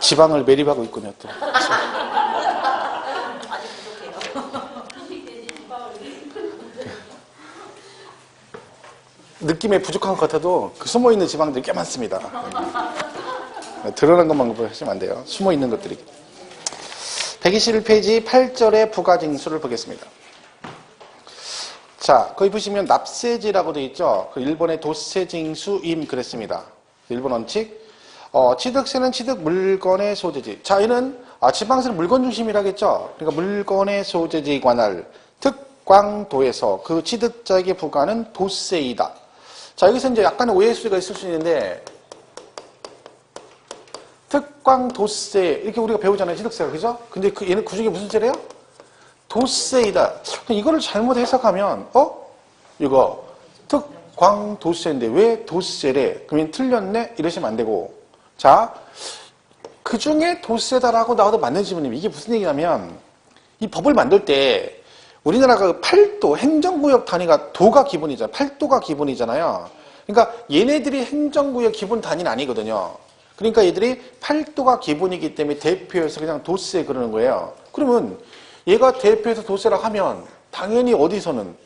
지방을 매립하고 있군요, 또. 느낌에 부족한 것 같아도 그 숨어있는 지방들이 꽤 많습니다. 드러난 것만 하시면 안 돼요. 숨어있는 것들이. 121페이지 8절의 부가징수를 보겠습니다. 자, 거기 보시면 납세지라고 되어 있죠. 그 일본의 도세징수임 그랬습니다. 일본 원칙. 취득세는 취득 물건의 소재지. 자, 얘는 지방세는 물건 중심이라겠죠. 그러니까 물건의 소재지에 관할 특광도에서 그 취득자에게 부과하는 도세이다. 자, 여기서 이제 약간의 오해 소지가 있을 수 있는데, 특광도세, 이렇게 우리가 배우잖아요, 취득세가. 그죠? 근데 얘는 그 중에 무슨 세래요? 도세이다. 이거를 잘못 해석하면, 이거, 특광도세인데 왜 도세래? 그러면 틀렸네? 이러시면 안 되고. 자, 그 중에 도세다라고 나와도 맞는 질문이에요. 이게 무슨 얘기냐면, 이 법을 만들 때, 우리나라가 8도, 행정구역 단위가 도가 기본이잖아요. 8도가 기본이잖아요. 그러니까 얘네들이 행정구역 기본 단위는 아니거든요. 그러니까 얘들이 8도가 기본이기 때문에 대표해서 그냥 도세 그러는 거예요. 그러면 얘가 대표해서 도세라고 하면 당연히 어디서는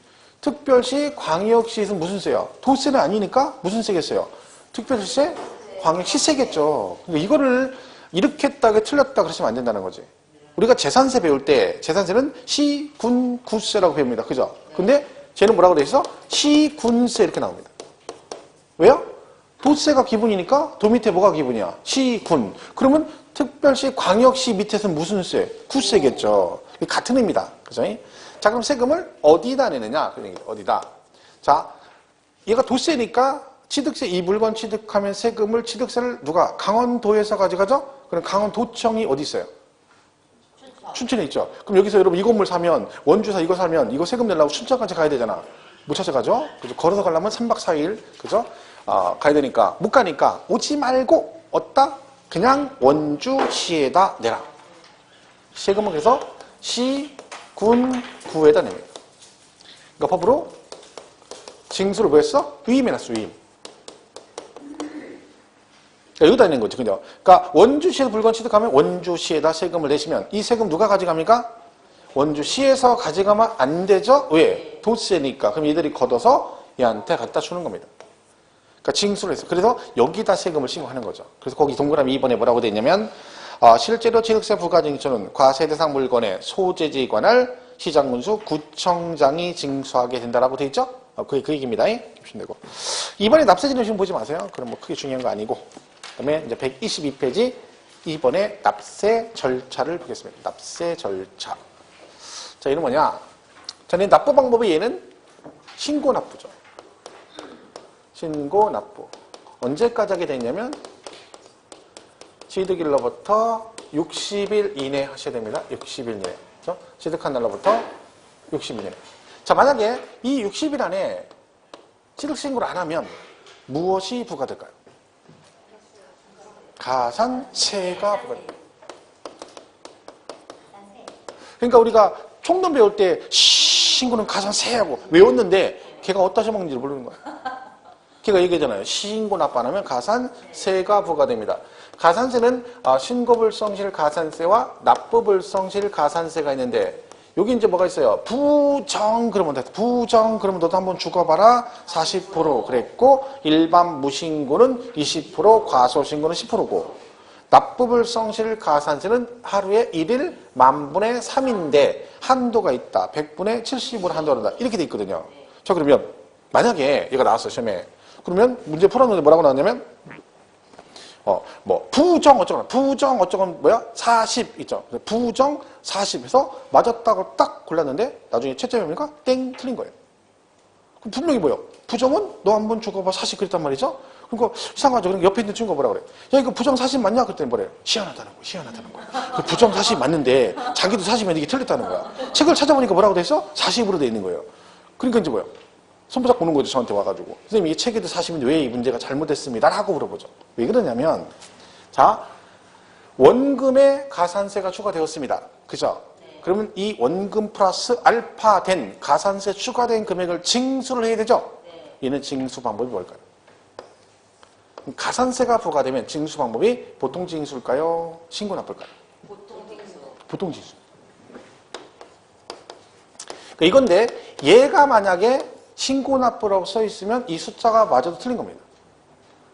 특별시, 광역시에서는 무슨 세요? 도세는 아니니까 무슨 세겠어요? 특별시세, 광역시세겠죠. 그러니까 이거를 이렇게 했다가 틀렸다 그러시면 안 된다는 거지. 우리가 재산세 배울 때 재산세는 시, 군, 구세라고 배웁니다. 그죠? 근데 쟤는 뭐라고 돼 있어? 시, 군세 이렇게 나옵니다. 왜요? 도세가 기본이니까 도 밑에 뭐가 기본이야? 시, 군. 그러면 특별시, 광역시 밑에서는 무슨 세? 구세겠죠. 같은 의미다. 그죠? 자, 그럼 세금을 어디다 내느냐? 어디다? 자, 얘가 도세니까 취득세, 이 물건 취득하면 취득세를 누가? 강원도에서 가져가죠? 그럼 강원도청이 어디 있어요? 춘천에 있죠. 그럼 여기서 여러분 이 건물 사면, 원주사 이거 사면, 이거 세금 내려고 춘천까지 가야 되잖아. 못 찾아가죠? 그래서 걸어서 가려면 3박 4일, 그죠? 가야 되니까, 못 가니까, 오지 말고, 어디다? 그냥 원주시에다 내라. 세금은 그래서 시, 군, 구에다 냅니다. 그러니까 법으로 징수를 뭐 했어? 위임해놨어, 위임. 여기다 있는 거죠. 그죠? 그러니까 원주시에서 물건 취득하면 원주시에다 세금을 내시면 이 세금 누가 가져갑니까? 원주시에서 가져가면 안 되죠? 왜? 도세니까. 그럼 얘들이 걷어서 얘한테 갖다 주는 겁니다. 그러니까 징수를 했어요. 그래서 여기다 세금을 신고하는 거죠. 그래서 거기 동그라미 2번에 뭐라고 되어 있냐면 실제로 취득세 부가징수는 과세 대상 물건의 소재지에 관할 시장군수 구청장이 징수하게 된다라고 되어 있죠? 그게 그 얘기입니다. 보시면 되고. 이번에 납세지는 지금 보지 마세요. 그럼 뭐 크게 중요한 거 아니고. 그다음에 이제 122페이지 2번의 납세 절차를 보겠습니다. 납세 절차. 자, 얘는 뭐냐? 자, 납부 방법이 얘는 신고 납부죠. 신고 납부. 언제까지 하게 되냐면 취득일로부터 60일 이내 하셔야 됩니다. 60일 이내. 그렇죠? 취득한 날로부터 60일 이내. 자, 만약에 이 60일 안에 취득신고를 안 하면 무엇이 부과될까요? 가산세가 부과됩니다. 그러니까 우리가 총론 배울 때 신고는 가산세하고 외웠는데 걔가 어디다 써먹는지 모르는 거야. 걔가 얘기하잖아요. 신고 납부 안 하면 가산세가 부과됩니다. 가산세는 신고불성실 가산세와 납부불성실 가산세가 있는데 여기 이제 뭐가 있어요? 부정 그러면 돼. 부정 그러면 너도 한번 죽어봐라. 40% 그랬고 일반 무신고는 20%, 과소신고는 10%고 납부불성실 가산세는 하루에 1일 10,000분의 3인데 한도가 있다. 100분의 70으로 한도가 된다. 이렇게 돼 있거든요. 자, 그러면 만약에 얘가 나왔어요. 시험에. 그러면 문제 풀었는데 뭐라고 나왔냐면 부정 어쩌거나 부정 어쩌건 뭐야? 40 있죠. 부정 40에서 맞았다고 딱 골랐는데 나중에 채점이 뭡니까? 땡 틀린 거예요. 그럼 분명히 뭐예요? 부정은 너 한번 죽어봐 40 그랬단 말이죠. 그러니까 이상하죠. 그럼 옆에 있는 친구가 뭐라 그래? 야 이거 부정 40 맞냐? 그랬더니 뭐래요? 희한하다는 거야. 희한하다는 거야. 그 부정 40 맞는데 자기도 40이면 이게 틀렸다는 거야. 책을 찾아보니까 뭐라고 돼 있어? 40으로 돼 있는 거예요. 그러니까 이제 뭐예요? 손바닥 보는 거죠. 저한테 와가지고. 선생님, 이 책에도 40인데 왜 이 문제가 잘못됐습니다. 라고 물어보죠. 왜 그러냐면, 자, 원금에 가산세가 추가되었습니다. 그죠? 그러면 이 원금 플러스 알파 된 가산세 추가된 금액을 징수를 해야 되죠? 얘는 징수 방법이 뭘까요? 가산세가 부과되면 징수 방법이 보통 징수일까요? 신고 납부일까요? 보통 징수. 이건데 얘가 만약에 신고 납부라고 써 있으면 이 숫자가 맞아도 틀린 겁니다.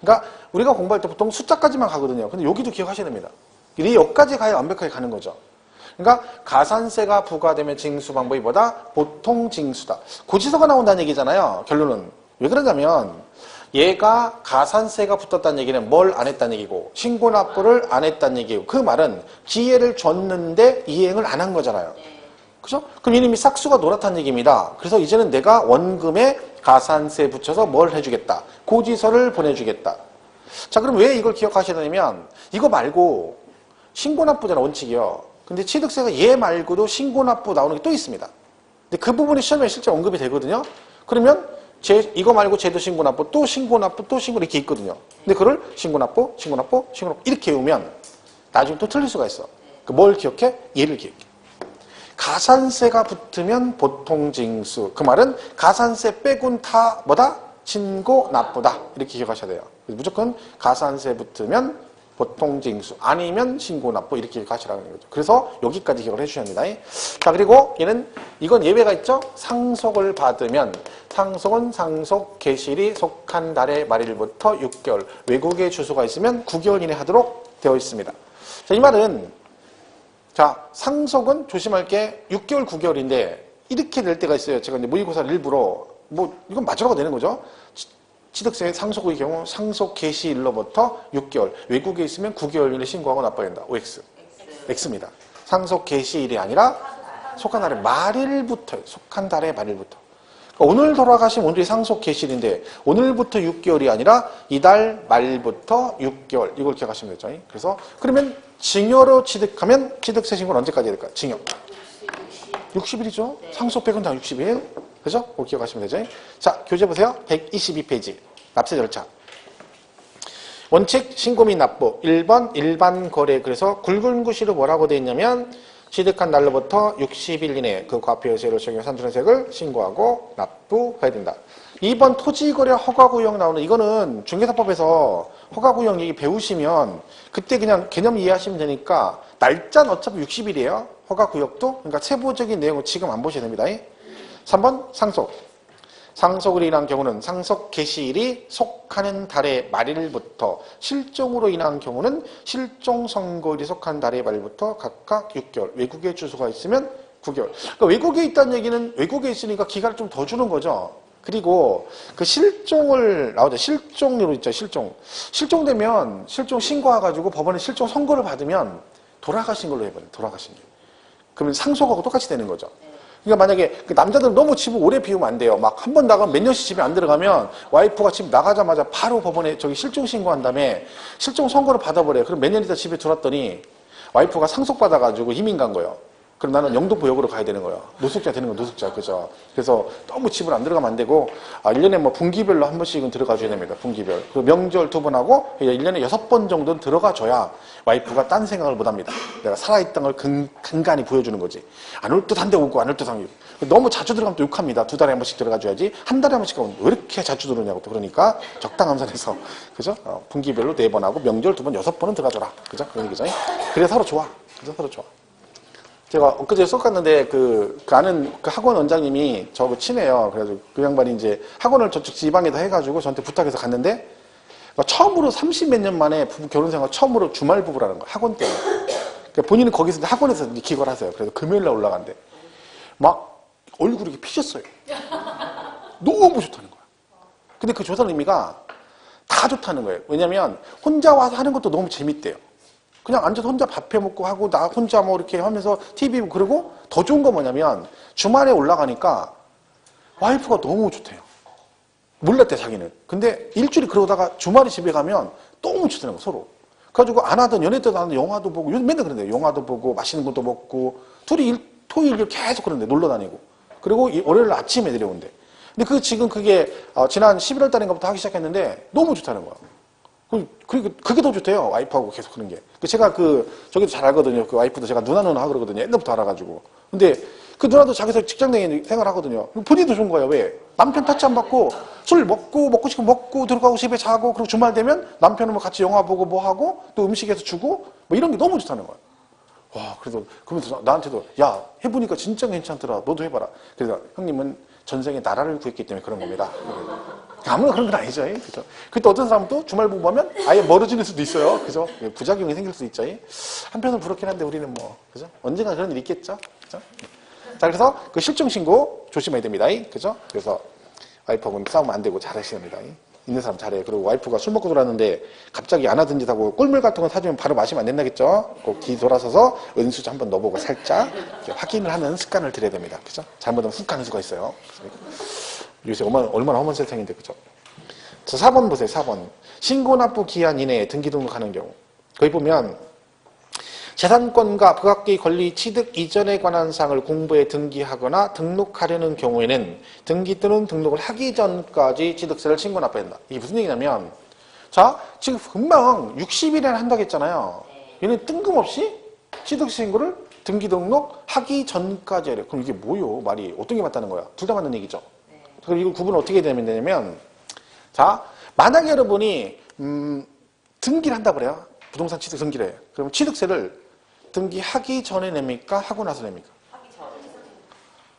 그러니까 우리가 공부할 때 보통 숫자까지만 가거든요. 근데 여기도 기억하셔야 됩니다. 이 여기까지 가야 완벽하게 가는 거죠. 그러니까 가산세가 부과되면 징수 방법이 뭐다? 보통 징수다. 고지서가 나온다는 얘기잖아요. 결론은. 왜 그러냐면 얘가 가산세가 붙었다는 얘기는 뭘 안 했다는 얘기고 신고 납부를 안 했다는 얘기고 그 말은 기회를 줬는데 이행을 안 한 거잖아요. 그죠? 그럼 이놈이 싹수가 놀았다는 얘기입니다. 그래서 이제는 내가 원금에 가산세 붙여서 뭘 해주겠다. 고지서를 보내주겠다. 자, 그럼 왜 이걸 기억하셔야 되냐면 이거 말고 신고납부잖아, 원칙이요. 근데 취득세가 얘 말고도 신고납부 나오는 게 또 있습니다. 근데 그 부분이 시험에 실제 언급이 되거든요. 그러면 이거 말고 제도 신고납부, 또 신고납부, 또 신고 이렇게 있거든요. 근데 그걸 신고납부, 신고납부, 신고납부 이렇게 외우면 나중에 또 틀릴 수가 있어. 뭘 기억해? 얘를 기억해. 가산세가 붙으면 보통징수. 그 말은 가산세 빼곤 다 뭐다? 신고 납부다. 이렇게 기억하셔야 돼요. 무조건 가산세 붙으면 보통징수. 아니면 신고 납부. 이렇게 기억하시라는 거죠. 그래서 여기까지 기억을 해주셔야 합니다. 자, 그리고 얘는 이건 예외가 있죠? 상속을 받으면 상속은 상속 개시일이 속한 달의 말일부터 6개월. 외국에 주소가 있으면 9개월 이내 하도록 되어 있습니다. 자, 이 말은 자, 상속은 조심할 게 6개월, 9개월인데 이렇게 될 때가 있어요. 제가 이제 모의고사를 일부러 이건 맞으라고 되는 거죠. 취득세 상속의 경우 상속 개시일로부터 6개월, 외국에 있으면 9개월 이내 신고하고 납부해야 된다. OX. X입니다. 상속 개시일이 아니라 속한 달의 말일부터요. 속한 달의 말일부터. 그러니까 오늘 돌아가시면 오늘이 상속 개시일인데 오늘부터 6개월이 아니라 이달 말부터 6개월. 이걸 기억하시면 되죠. 그래서 그러면 징여로 취득하면 취득세 신고는 언제까지 해야 될까요? 징여. 60일이죠. 상속 100은 다 60일. 그죠? 그거 기억하시면 되죠. 자, 교재 보세요. 122페이지. 납세 절차. 원칙, 신고 및 납부. 1번, 일반 거래. 그래서 굵은 구시로 뭐라고 되어 있냐면 취득한 날로부터 60일 이내에 그 과표세로 적용 산출세액을 신고하고 납부해야 된다. 2번 토지거래 허가구역 나오는 이거는 중개사법에서 허가구역 얘기 배우시면 그때 그냥 개념 이해하시면 되니까 날짜는 어차피 60일이에요. 허가구역도. 그러니까 세부적인 내용을 지금 안 보셔야 됩니다. 3번 상속. 상속으로 인한 경우는 상속 개시일이 속하는 달의 말일부터 실종으로 인한 경우는 실종 선고일이 속한 달의 말일부터 각각 6개월. 외국에 주소가 있으면 9개월. 그러니까 외국에 있다는 얘기는 외국에 있으니까 기간을 좀 더 주는 거죠. 그리고 그 실종을 나오죠. 실종으로 있죠. 실종되면 실종 신고해가지고 법원에 실종 선고를 받으면 돌아가신 걸로 해버려요. 돌아가신 게. 그러면 상속하고 똑같이 되는 거죠. 그러니까 만약에 그 남자들은 너무 집을 오래 비우면 안 돼요. 막 한 번 나가면 몇 년씩 집에 안 들어가면 와이프가 집 나가자마자 바로 법원에 저기 실종 신고한 다음에 실종 선고를 받아버려요. 그럼 몇 년 있다 집에 들어왔더니 와이프가 상속받아가지고 이민 간 거예요. 그럼 나는 영등포역으로 가야 되는 거예요. 노숙자 되는 거 노숙자. 그죠? 그래서 너무 집을 안 들어가면 안 되고 1년에 뭐 분기별로 한 번씩은 들어가 줘야 됩니다. 분기별. 그 명절 2번 하고 1년에 6번 정도는 들어가 줘야 와이프가 딴 생각을 못 합니다. 내가 살아있던 걸 간간히 보여주는 거지. 안 올 듯 한데 오고 안 올 듯 한데 너무 자주 들어가면 또 욕합니다. 2달에 한 번씩 들어가 줘야지. 한 달에 한 번씩 가면 왜 이렇게 자주 들어오냐고 또 그러니까 적당한 선에서 그죠? 분기별로 4번 하고 명절 2번 6번은 들어가줘라. 그죠? 그런 얘기죠. 그래 서로 좋아. 그죠? 서로 좋아. 제가 엊그제 수업 갔는데 그 아는 그 학원 원장님이 저하고 친해요. 그래가지고 그 양반이 이제 학원을 저쪽 지방에다 해가지고 저한테 부탁해서 갔는데 처음으로 30몇 년 만에 부부 결혼 생활 처음으로 주말 부부라는 거야. 학원 때문에. 그러니까 본인은 거기서 학원에서 기거를 하세요. 그래서 금요일날 올라간대. 막 얼굴이 이렇게 피셨어요. 너무 좋다는 거야. 근데 그 조사는 의미가 다 좋다는 거예요. 왜냐면 혼자 와서 하는 것도 너무 재밌대요. 그냥 앉아서 혼자 밥 해 먹고 하고 나 혼자 뭐 이렇게 하면서 TV 보고 그러고 더 좋은 건 뭐냐면 주말에 올라가니까 와이프가 너무 좋대요. 몰랐대 자기는. 근데 일주일이 그러다가 주말에 집에 가면 너무 좋다는 거 서로. 그래가지고 안 하던 연애 때도 안 하던 영화도 보고 요즘 맨날 그런데 영화도 보고 맛있는 것도 먹고 둘이 토요일 계속 그런데 놀러 다니고 그리고 월요일 아침에 내려온대. 근데 지금 그게 지난 11월 달인가부터 하기 시작했는데 너무 좋다는 거야. 그리고 그게 더 좋대요. 와이프하고 계속 그런 게. 제가 저기도 잘 알거든요. 그 와이프도 제가 누나 하고 그러거든요. 옛날부터 알아가지고. 근데 그 누나도 자기서 직장내 생활하거든요. 본인도 좋은 거예요. 왜? 남편 타치 안 받고 술 먹고 싶으면 먹고 들어가고 집에 자고 그리고 주말 되면 남편은 뭐 같이 영화 보고 뭐 하고 또 음식해서 주고 뭐 이런 게 너무 좋다는 거예요. 와, 그래도 그러면서 나한테도 야, 해보니까 진짜 괜찮더라. 너도 해봐라. 그래서 형님은 전생에 나라를 구했기 때문에 그런 겁니다. 아무나 그런 건 아니죠. 그죠? 그때 어떤 사람은 또 주말 보고 하면 아예 멀어지는 수도 있어요. 그죠? 부작용이 생길 수 있죠. 한편은 부럽긴 한데 우리는 뭐, 그죠? 언젠가 그런 일이 있겠죠. 그죠? 자, 그래서 그 실종신고 조심해야 됩니다. 그죠? 그래서 와이프하고는 싸우면 안 되고 잘하셔야 됩니다. 있는 사람 잘해. 그리고 와이프가 술 먹고 돌았는데 갑자기 안 하던 짓 하고 꿀물 같은 거 사주면 바로 마시면 안 된다겠죠? 꼭 뒤 돌아서서 은수저 한번 넣어보고 살짝 확인을 하는 습관을 들여야 됩니다. 그죠? 잘못하면 훅 가는 수가 있어요. 요새 얼마나 험한 세상인데, 그죠? 자, 4번 보세요, 4번. 신고 납부 기한 이내에 등기 등록하는 경우. 거기 보면, 재산권과 부가격의 권리 취득 이전에 관한 사항을 공부에 등기하거나 등록하려는 경우에는 등기 또는 등록을 하기 전까지 취득세를 신고 납부해야 한다. 이게 무슨 얘기냐면, 자, 지금 금방 60일에 한다고 했잖아요. 얘는 뜬금없이 취득세 신고를 등기 등록 하기 전까지 하래. 그럼 이게 뭐요? 말이 어떤 게 맞다는 거야? 둘 다 맞는 얘기죠. 그럼 이거 구분을 어떻게 되냐면, 자, 만약에 여러분이, 등기를 한다 그래요. 부동산 취득 등기를 해요. 그럼 취득세를 등기하기 전에 냅니까? 하고 나서 냅니까?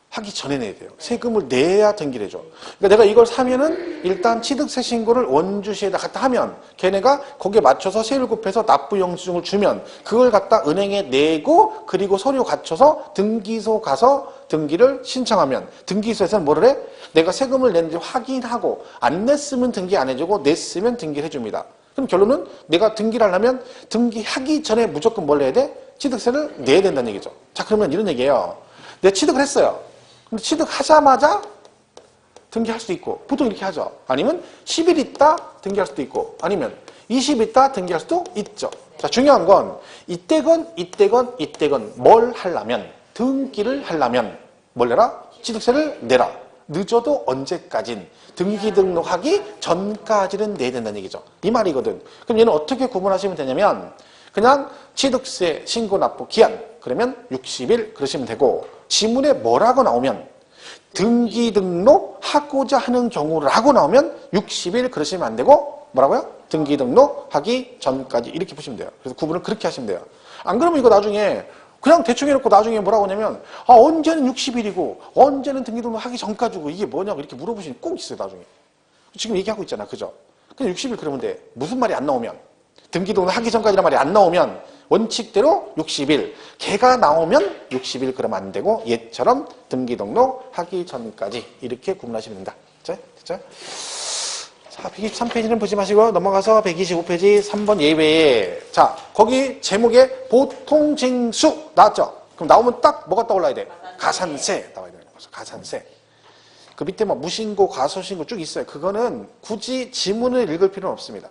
하기 전에 내야 돼요. 세금을 내야 등기를 해줘. 그러니까 내가 이걸 사면은 일단 취득세 신고를 원주시에다 갖다 하면 걔네가 거기에 맞춰서 세율 곱해서 납부 영수증을 주면 그걸 갖다 은행에 내고 그리고 서류 갖춰서 등기소 가서 등기를 신청하면 등기소에서는 뭐를 해? 내가 세금을 냈는지 확인하고 안 냈으면 등기 안 해주고 냈으면 등기를 해줍니다. 그럼 결론은 내가 등기를 하려면 등기하기 전에 무조건 뭘 내야 돼? 취득세를 내야 된다는 얘기죠. 자, 그러면 이런 얘기예요. 내가 취득을 했어요. 근데 취득하자마자 등기할 수도 있고 보통 이렇게 하죠. 아니면 10일 있다 등기할 수도 있고 아니면 20일 있다 등기할 수도 있죠. 자, 중요한 건 이때건 뭘 하려면 등기를 하려면 뭘 내라? 취득세를 내라. 늦어도 언제까진 등기 등록하기 전까지는 내야 된다는 얘기죠. 이 말이거든. 그럼 얘는 어떻게 구분하시면 되냐면 그냥 취득세 신고 납부 기한 그러면 60일 그러시면 되고 지문에 뭐라고 나오면 등기 등록하고자 하는 경우를 하고 나오면 60일 그러시면 안 되고 뭐라고요? 등기 등록하기 전까지 이렇게 보시면 돼요. 그래서 구분을 그렇게 하시면 돼요. 안 그러면 이거 나중에 그냥 대충 해놓고 나중에 뭐라고 하냐면 언제는 60일이고 언제는 등기 등록하기 전까지고 이게 뭐냐고 이렇게 물어보시는 꼭 있어요. 나중에. 지금 얘기하고 있잖아. 그죠? 그냥 60일 그러면 돼. 무슨 말이 안 나오면 등기 등록하기 전까지란 말이 안 나오면 원칙대로 60일 걔가 나오면 60일 그러면 안 되고 얘처럼 등기 등록하기 전까지 이렇게 구분하시면 된다. 됐죠? 자, 123페이지는 보지 마시고 넘어가서 125페이지 3번 예외에 자, 거기 제목에 보통징수 나왔죠? 그럼 나오면 딱 뭐가 떠올라야 돼? 가산세 나와야 되는 거죠. 가산세. 그 밑에 뭐 무신고, 과소신고 쭉 있어요. 그거는 굳이 지문을 읽을 필요는 없습니다.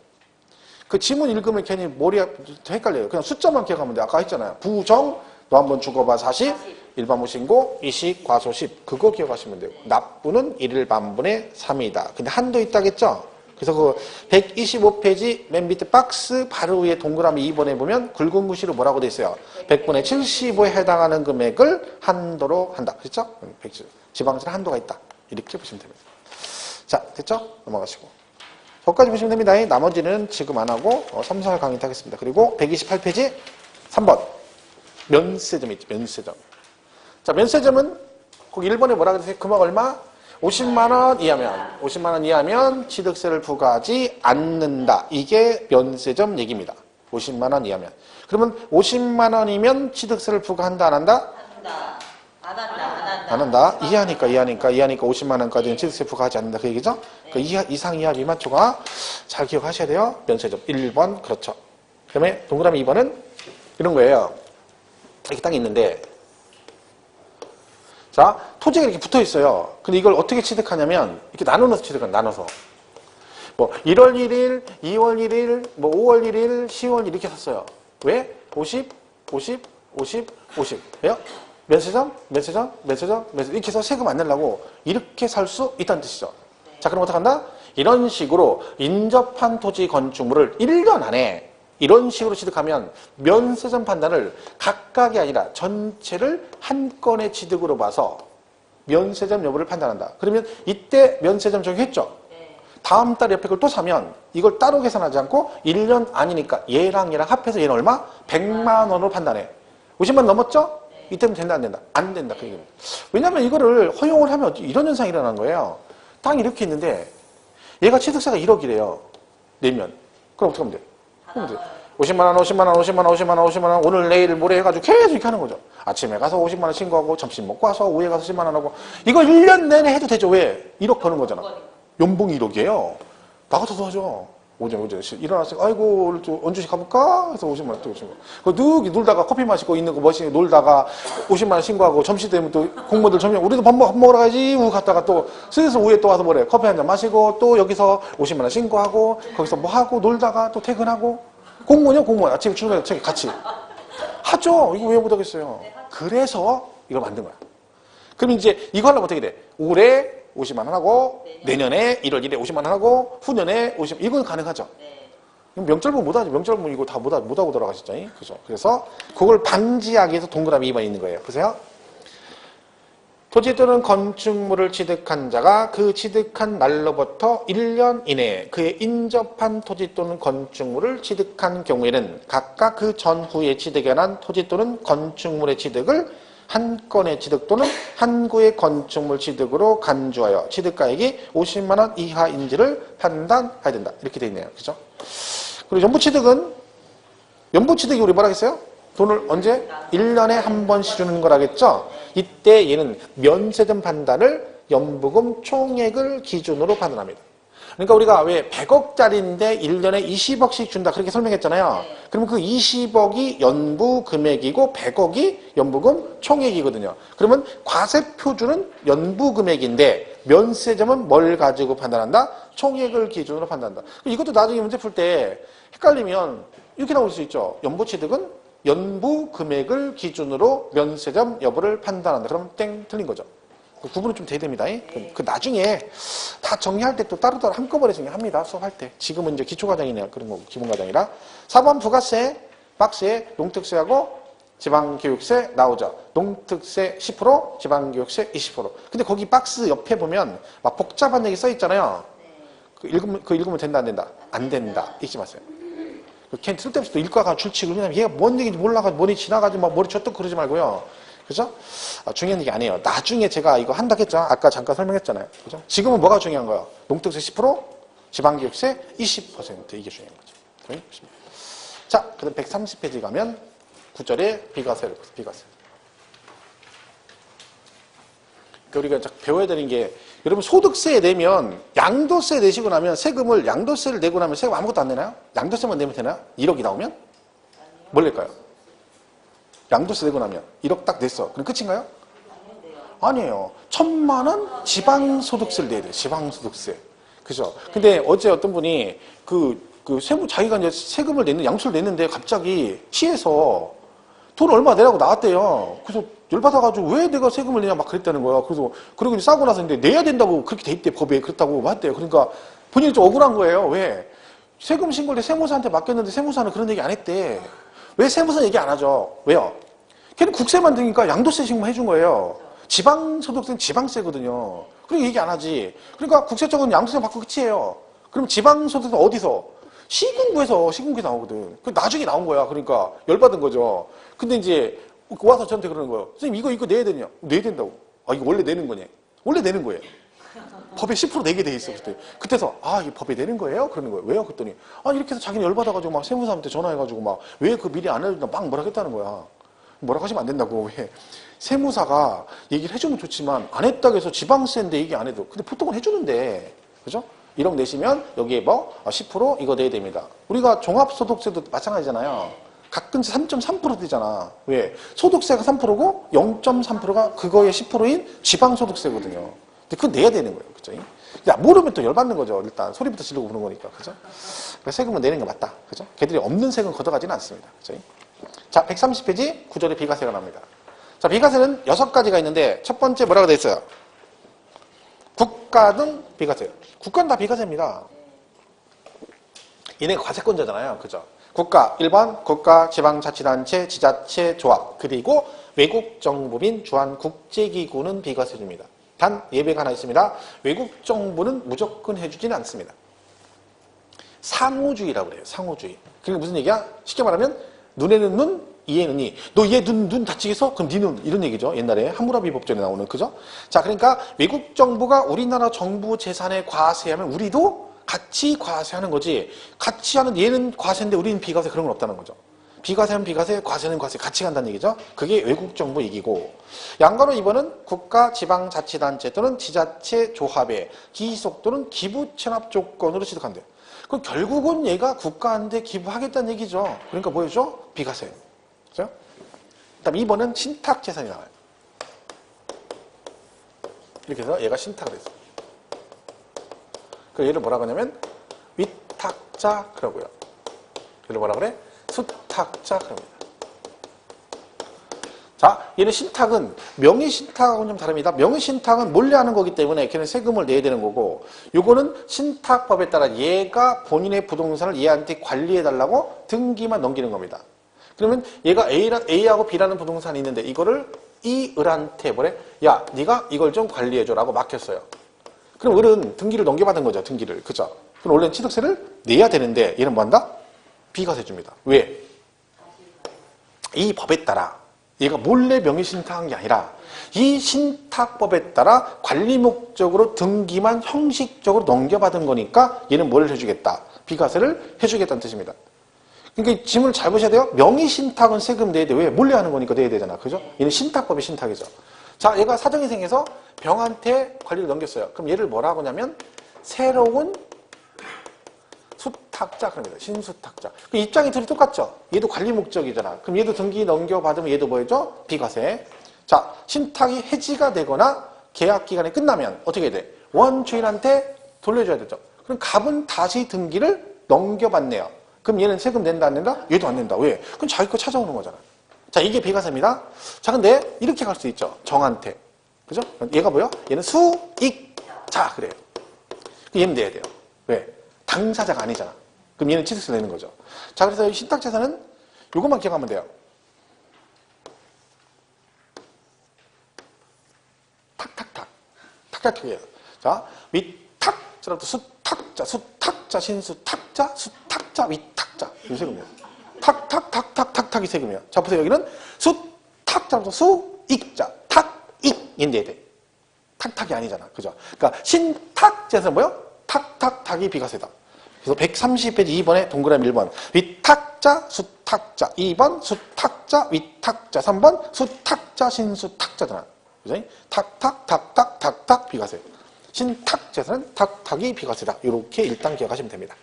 그 지문 읽으면 괜히 머리가 헷갈려요. 그냥 숫자만 기억하면 돼. 아까 했잖아요. 부정, 너 한번 죽어봐 40, 일반 무신고, 이식, 과소 10. 그거 기억하시면 되고. 납부는 1일 반분의 3이다. 근데 한도 있다겠죠? 그래서 그 125페이지 맨 밑에 박스 바로 위에 동그라미 2번에 보면 굵은 글씨로 뭐라고 돼 있어요? 100분의 75에 해당하는 금액을 한도로 한다. 그렇죠? 지방세는 한도가 있다. 이렇게 보시면 됩니다. 자, 됐죠? 넘어가시고. 저까지 보시면 됩니다. 나머지는 지금 안 하고 3, 4일 강의 하겠습니다. 그리고 128페이지 3번 면세점 있죠. 면세점. 자, 면세점은 거기 1번에 뭐라 그랬어요? 금액 얼마? 50만 원 이하면 50만 원 이하면 취득세를 부과하지 않는다. 이게 면세점 얘기입니다. 50만 원 이하면. 그러면 50만 원이면 취득세를 부과한다 안 한다? 한다. 안 한다. 안 한다. 이하니까 50만 원까지는 취득세 부과하지 않는다. 그 얘기죠? 그 이상, 이하, 미만 초과 잘 기억하셔야 돼요. 면세점. 1번, 그렇죠. 그 다음에 동그라미 2번은 이런 거예요. 이렇게 땅이 있는데, 자, 토지가 이렇게 붙어 있어요. 근데 이걸 어떻게 취득하냐면, 이렇게 나눠서 취득한, 나눠서. 뭐, 1월 1일, 2월 1일, 뭐, 5월 1일, 10월 이렇게 샀어요. 왜? 50, 50, 50, 50. 왜요? 면세점, 이렇게 해서 세금 안 내려고 이렇게 살 수 있다는 뜻이죠. 자, 그럼 어떡한다? 이런 식으로 인접한 토지 건축물을 1년 안에 이런 식으로 취득하면 면세점 판단을 각각이 아니라 전체를 한 건의 취득으로 봐서 면세점 여부를 판단한다. 그러면 이때 면세점 적용했죠? 네. 다음 달 옆에 걸 또 사면 이걸 따로 계산하지 않고 1년 아니니까 얘랑 합해서 얘는 얼마? 100만 원으로 판단해. 50만 넘었죠? 네. 이때면 된다 안 된다? 안 된다. 그 얘기입니다. 왜냐면 이거를 허용을 하면 이런 현상이 일어나는 거예요. 땅이 이렇게 있는데 얘가 취득세가 1억이래요. 내면. 그럼 어떻게 하면 돼? 그럼 돼. 50만 원, 50만 원, 50만 원, 50만 원, 50만 원, 오늘 내일 모레 해가지고 계속 이렇게 하는 거죠. 아침에 가서 50만 원 신고하고 점심 먹고 와서 오후에 가서 10만 원 하고 이거 1년 내내 해도 되죠. 왜? 1억 버는 거잖아. 연봉이 1억이에요. 나 같아도 하죠. 오전 일어났어요. 아이고 오늘 또 언주시 가볼까? 해서 50만 원 또 신고. 그 누기 놀다가 커피 마시고 있는 거 멋있게 놀다가 50만 원 신고하고 점심 되면 또 공무원들 점심 우리도 밥 먹으러 가야지 후 갔다가 또 슬슬 오후에 또 와서 뭐래 커피 한 잔 마시고 또 여기서 50만 원 신고하고 거기서 뭐 하고 놀다가 또 퇴근하고 공무원이요 공무원 아침에 출근해서 같이 하죠. 이거 왜 못하겠어요. 그래서 이걸 만든 거야. 그럼 이제 이거 하려면 어떻게 돼? 올해 50만 원 하고 내년에 1월 1일에 50만 원 하고 후년에 50만 원 이건 가능하죠. 네. 명절 보면 못하지. 명절 보면 이거 다 못하고 돌아가셨죠. 그죠? 그래서 그걸 방지하기 위해서 동그라미 2번 있는 거예요. 보세요. 토지 또는 건축물을 취득한 자가 그 취득한 날로부터 1년 이내에 그의 인접한 토지 또는 건축물을 취득한 경우에는 각각 그 전후에 취득에 관한 토지 또는 건축물의 취득을 한 건의 취득 또는 한 구의 건축물 취득으로 간주하여 취득가액이 50만 원 이하인지를 판단해야 된다. 이렇게 돼 있네요. 그죠? 그리고 연부 취득이 우리 뭐라 했어요? 돈을 언제? 1년에 한 번씩 주는 거라겠죠? 이때 얘는 면세점 판단을 연부금 총액을 기준으로 판단합니다. 그러니까 우리가 왜 100억짜리인데 1년에 20억씩 준다 그렇게 설명했잖아요. 그러면 그 20억이 연부 금액이고 100억이 연부금 총액이거든요. 그러면 과세표준은 연부 금액인데 면세점은 뭘 가지고 판단한다? 총액을 기준으로 판단한다. 이것도 나중에 문제 풀 때 헷갈리면 이렇게 나올 수 있죠. 연부취득은 연부 금액을 기준으로 면세점 여부를 판단한다. 그러면 땡 틀린 거죠. 그 구분은 좀 돼야 됩니다. 그 나중에 다 정리할 때 또 따로따로 한꺼번에 정리합니다. 수업할 때. 지금은 이제 기초과정이나 그런 거고 기본과정이라. 4번 부가세 박스에 농특세하고 지방교육세 나오죠. 농특세 10%, 지방교육세 20%. 근데 거기 박스 옆에 보면 막 복잡한 얘기 써 있잖아요. 그 읽으면 된다 안 된다? 안 된다. 읽지 마세요. 걔 쓸데없이 또 읽다가 줄치고 왜냐면 얘가 뭔 얘기인지 몰라가지고 머리 지나가지 막 머리 쳤다 그러지 말고요. 그죠? 중요한 얘기 아니에요. 나중에 제가 이거 한다 했죠. 아까 잠깐 설명했잖아요. 그죠? 지금은 뭐가 중요한 거예요? 농특세 10%, 지방교육세 20% 이게 중요한 거죠. 자, 그다음 130페이지 가면 9절에 비과세를 보세요. 비과세. 그러니까 우리가 배워야 되는 게 여러분 소득세 내면 양도세 내시고 나면 세금을 양도세를 내고 나면 세금 아무것도 안 내나요? 양도세만 내면 되나요? 1억이 나오면? 뭘 낼까요? 양도세 내고 나면 1억 딱 냈어. 그럼 끝인가요? 아니에요. 1,000만 원 지방소득세를 내야 돼요. 지방소득세. 그죠? 근데 어제 어떤 분이 자기가 이제 세금을 양수를 냈는데 갑자기 시에서 돈 얼마 내라고 나왔대요. 그래서 열받아가지고 왜 내가 세금을 내냐 막 그랬다는 거야. 그리고 이제 싸고 나서 이제 내야 된다고 그렇게 돼 있대. 법에 그렇다고 했대요. 그러니까 본인이 좀 억울한 거예요. 왜? 세금 신고를 세무사한테 맡겼는데 세무사는 그런 얘기 안 했대. 왜 세무사는 얘기 안 하죠? 왜요? 걔는 국세만 드니까 양도세씩만 해준 거예요. 지방소득세는 지방세거든요. 그러니까 얘기 안 하지. 그러니까 국세청은 양도세 받고 끝이에요. 그럼 지방소득세는 어디서? 시군구에서 나오거든. 그 나중에 나온 거야. 그러니까 열받은 거죠. 근데 이제 와서 저한테 그러는 거예요. 선생님 이거 내야 되냐? 내야 된다고. 아 이거 원래 내는 거냐? 원래 내는 거예요. 법에 10% 내게 돼 있어. 그때서 이 법에 내는 거예요? 그러는 거예요. 왜요? 그랬더니 이렇게 해서 자기는 열받아가지고 막 세무사한테 전화해가지고 막 왜 그 미리 안 해준다 막 뭐라 했다는 거야. 뭐라고 하시면 안 된다고. 왜? 세무사가 얘기를 해주면 좋지만 안 했다고 해서 지방세인데 얘기 안 해도 근데 보통은 해주는데 그죠? 1억 내시면 여기에 10% 이거 내야 됩니다. 우리가 종합소득세도 마찬가지잖아요. 가끔씩 3.3% 되잖아. 왜? 소득세가 3%고 0.3%가 그거의 10%인 지방소득세거든요. 근데 그건 내야 되는 거예요. 그죠? 모르면 또 열받는 거죠. 일단 소리부터 지르고 그런 거니까. 그죠? 세금은 내는 게 맞다. 그죠? 걔들이 없는 세금 걷어가지는 않습니다. 그죠? 자, 130페이지 9절에 비과세가 나옵니다. 자, 비과세는 6가지가 있는데 첫 번째 뭐라고 돼 있어요? 국가 등 비과세. 국가는 다 비과세입니다. 얘네가 과세권자잖아요. 그죠? 국가 1번 국가 지방자치단체 지자체 조합 그리고 외국 정부민 주한 국제기구는 비과세 줍니다. 단 예외가 하나 있습니다. 외국 정부는 무조건 해주지는 않습니다. 상호주의라고 그래요. 상호주의. 그게 무슨 얘기야? 쉽게 말하면 눈에는 눈, 이에는 이. 너 얘 눈 다치겠어? 그럼 네 눈. 이런 얘기죠. 옛날에 함무라비 법전에 나오는 그죠? 자, 그러니까 외국 정부가 우리나라 정부 재산에 과세하면 우리도 같이 과세하는 거지. 같이 하는 얘는 과세인데 우리는 비과세 그런 건 없다는 거죠. 비과세는 비과세, 과세는 과세 같이 간다는 얘기죠. 그게 외국 정부 얘기고. 양가로 2번은 국가 지방자치단체 또는 지자체 조합의 기속 또는 기부 체납 조건으로 취득한대요. 그럼 결국은 얘가 국가한테 기부하겠다는 얘기죠. 그러니까 뭐였죠? 비과세. 그죠? 그다음 2번은 신탁재산이 나와요. 이렇게 해서 얘가 신탁을 했어요. 그 얘를 뭐라고 하냐면 위탁자 그러고요. 얘를 뭐라 그래? 수탁자 그럽니다. 자, 얘는 신탁은 명의신탁하고는 좀 다릅니다. 명의신탁은 몰래 하는 거기 때문에 걔는 세금을 내야 되는 거고 요거는 신탁법에 따라 얘가 본인의 부동산을 얘한테 관리해달라고 등기만 넘기는 겁니다. 그러면 얘가 A하고 B라는 부동산이 있는데 이거를 이 을한테 뭐래? 야, 네가 이걸 좀 관리해줘라고 맡겼어요. 그럼 을은 등기를 넘겨받은 거죠. 등기를. 그죠? 그럼 원래는 취득세를 내야 되는데 얘는 뭐한다? 비과세 줍니다. 왜? 이 법에 따라 얘가 몰래 명의신탁한 게 아니라 이 신탁법에 따라 관리 목적으로 등기만 형식적으로 넘겨받은 거니까 얘는 뭘 해주겠다? 비과세를 해주겠다는 뜻입니다. 그러니까 질문을 잘 보셔야 돼요. 명의신탁은 세금 내야 돼. 왜? 몰래 하는 거니까 내야 되잖아. 그죠? 얘는 신탁법의 신탁이죠. 자, 얘가 사정이 생겨서 병한테 관리를 넘겼어요. 그럼 얘를 뭐라고 하냐면 새로운 수탁자 그럽니다. 신수탁자. 그 입장이 둘이 똑같죠? 얘도 관리 목적이잖아. 그럼 얘도 등기 넘겨받으면 얘도 뭐죠? 비과세. 자, 신탁이 해지가 되거나 계약 기간이 끝나면 어떻게 해야 돼? 원주인한테 돌려줘야 되죠. 그럼 갑은 다시 등기를 넘겨받네요. 그럼 얘는 세금 낸다 안 낸다? 얘도 안 낸다. 왜? 그럼 자기 거 찾아오는 거잖아. 자, 이게 비과세입니다. 자, 근데 이렇게 갈 수 있죠. 정한테. 그죠? 얘가 뭐요? 얘는 수익자 그래요. 얘는 내야 돼요. 왜? 당사자가 아니잖아. 그럼 얘는 취득세 내는 거죠. 자, 그래서 신탁재산은 이것만 기억하면 돼요. 탁탁탁. 탁탁탁이에요. 자, 위탁자부터 수탁자, 수탁자, 신수탁자, 수탁자, 위탁자. 이 세금이에요. 탁탁탁탁탁탁이 세금이에요. 자, 보세요. 여기는 수탁자부터 수익자, 탁익인데 돼. 탁탁이 아니잖아. 그죠? 그러니까 신탁재산은 뭐요? 탁탁탁이 비과세다. 그래서 130페이지 2번에 동그라미 1번 위탁자, 수탁자 2번 수탁자, 위탁자 3번 수탁자, 신수탁자잖아. 그죠? 탁탁탁탁탁탁 비과세. 신탁재산은 탁탁이 비과세다. 이렇게 일단 기억하시면 됩니다.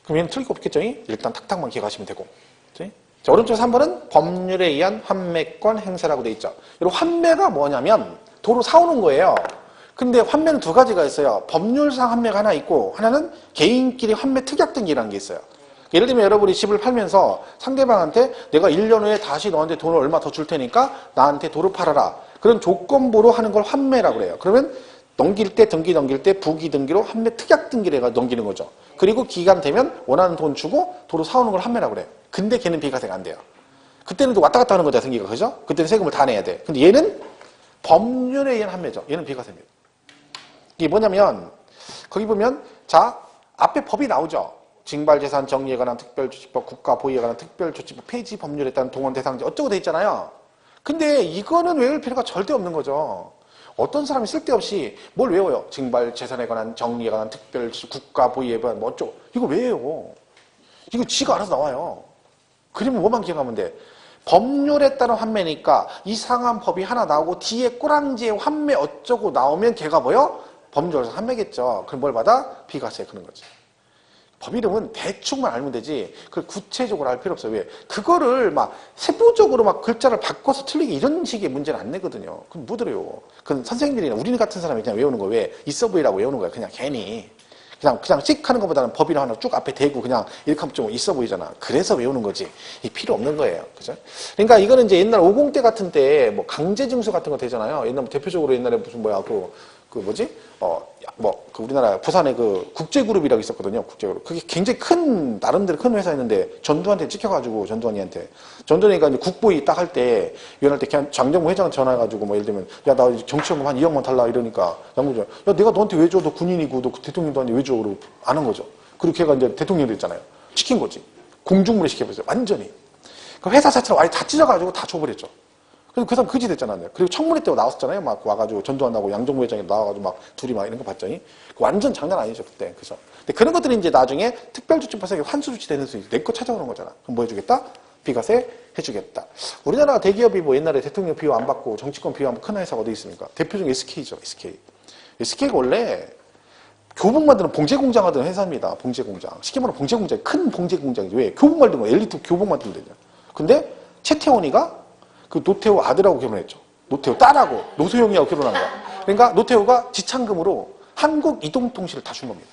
그럼 얘는 틀릴 거 없겠죠? 일단 탁탁만 기억하시면 되고. 그치? 자, 오른쪽 3번은 법률에 의한 환매권 행사라고 돼 있죠. 여러분 환매가 뭐냐면 도로 사오는 거예요. 근데 환매는 두 가지가 있어요. 법률상 환매가 하나 있고 하나는 개인끼리 환매 특약등기라는 게 있어요. 예를 들면 여러분이 집을 팔면서 상대방한테 내가 1년 후에 다시 너한테 돈을 얼마 더 줄 테니까 나한테 도를 팔아라. 그런 조건부로 하는 걸 환매라고 그래요. 그러면 넘길 때 등기 넘길 때 부기 등기로 환매 특약 등기를 해가 넘기는 거죠. 그리고 기간 되면 원하는 돈 주고 도로 사오는 걸 환매라고 그래요. 근데 걔는 비과세가 안 돼요. 그때는 또 왔다 갔다 하는 거죠, 등기가. 그죠? 그때는 세금을 다 내야 돼. 근데 얘는 법률에 의한 환매죠. 얘는 비과세입니다. 이게 뭐냐면 거기 보면 자 앞에 법이 나오죠. 징발재산 정리에 관한 특별조치법, 국가보유에 관한 특별조치법, 폐지 법률에 따른 동원대상제 어쩌고 돼 있잖아요. 근데 이거는 외울 필요가 절대 없는 거죠. 어떤 사람이 쓸데없이 뭘 외워요? 징발재산에 관한 정리에 관한 특별조치, 국가보유에 관한 뭐 어쩌고 이거 왜 외워? 이거 지가 알아서 나와요. 그러면 뭐만 기억하면 돼? 법률에 따른 환매니까 이상한 법이 하나 나오고 뒤에 꼬랑지에 환매 어쩌고 나오면 걔가 뭐요? 법률에서 환매겠죠. 그럼 뭘 받아? 비과세 그런 거지. 법 이름은 대충만 알면 되지 그걸 구체적으로 알 필요 없어요. 왜? 그거를 막 세부적으로 막 글자를 바꿔서 틀리게 이런 식의 문제는 안 내거든요. 그럼 못 들어요. 그건 선생님들이나 우리 같은 사람이 그냥 외우는 거 왜? 있어 보이라고 외우는 거야. 그냥 괜히. 그냥 찍 하는 것보다는 법이나 하나 쭉 앞에 대고 그냥 이렇게 하면 좀 있어 보이잖아. 그래서 외우는 거지. 이 필요 없는 거예요. 그죠? 그러니까 이거는 이제 옛날 50대 같은 때 뭐 강제징수 같은 거 되잖아요. 옛날 뭐 대표적으로 옛날에 무슨 뭐야 그 뭐지? 그 우리나라 부산에 그 국제그룹이라고 있었거든요. 국제그룹. 그게 굉장히 큰, 나름대로 큰 회사였는데 전두환한테 찍혀가지고 전두환이가 이제 국보위 딱 할 때, 위원할 때 그냥 장정무 회장 전화해가지고 뭐 예를 들면, 야, 나 정치연금 한 2억만 달라 이러니까 장정무 야, 내가 너한테 왜 줘? 너 군인이고, 너 대통령도 아닌데 왜 줘? 그러고 아는 거죠. 그리고 걔가 이제 대통령이 됐잖아요. 시킨 거지. 공중물에 시켜버렸어요. 완전히. 그 회사 자체를 아예 다 찢어가지고 다 줘버렸죠. 그래서 그 사람 그지 됐잖아요. 그리고 청문회 때 나왔었잖아요. 막 와가지고 전두환하고 양정무 회장이 나와가지고 막 둘이 막 이런 거 봤더니 완전 장난 아니죠 그때. 그죠? 근데 그런 것들이 이제 나중에 특별조치법상에 환수조치 되는 수 있어. 내 거 찾아오는 거잖아. 그럼 뭐 해주겠다? 비과세 해주겠다. 우리나라 대기업이 뭐 옛날에 대통령 비호 안 받고 정치권 비호 안 받고 큰 회사가 어디 있습니까? 대표적인 SK죠. SK. SK가 원래 교복 만드는 봉제 공장 하던 회사입니다. 봉제 공장. 쉽게 말하면 봉제 공장, 큰 봉제 공장이죠. 왜? 교복 만드는 거, 엘리트 교복 만드는 데죠. 근데 최태원이가 그 노태우 아들하고 결혼했죠. 노태우 딸하고 노소영이하고 결혼한 거야. 그러니까 노태우가 지참금으로 한국 이동통신을 다 준 겁니다.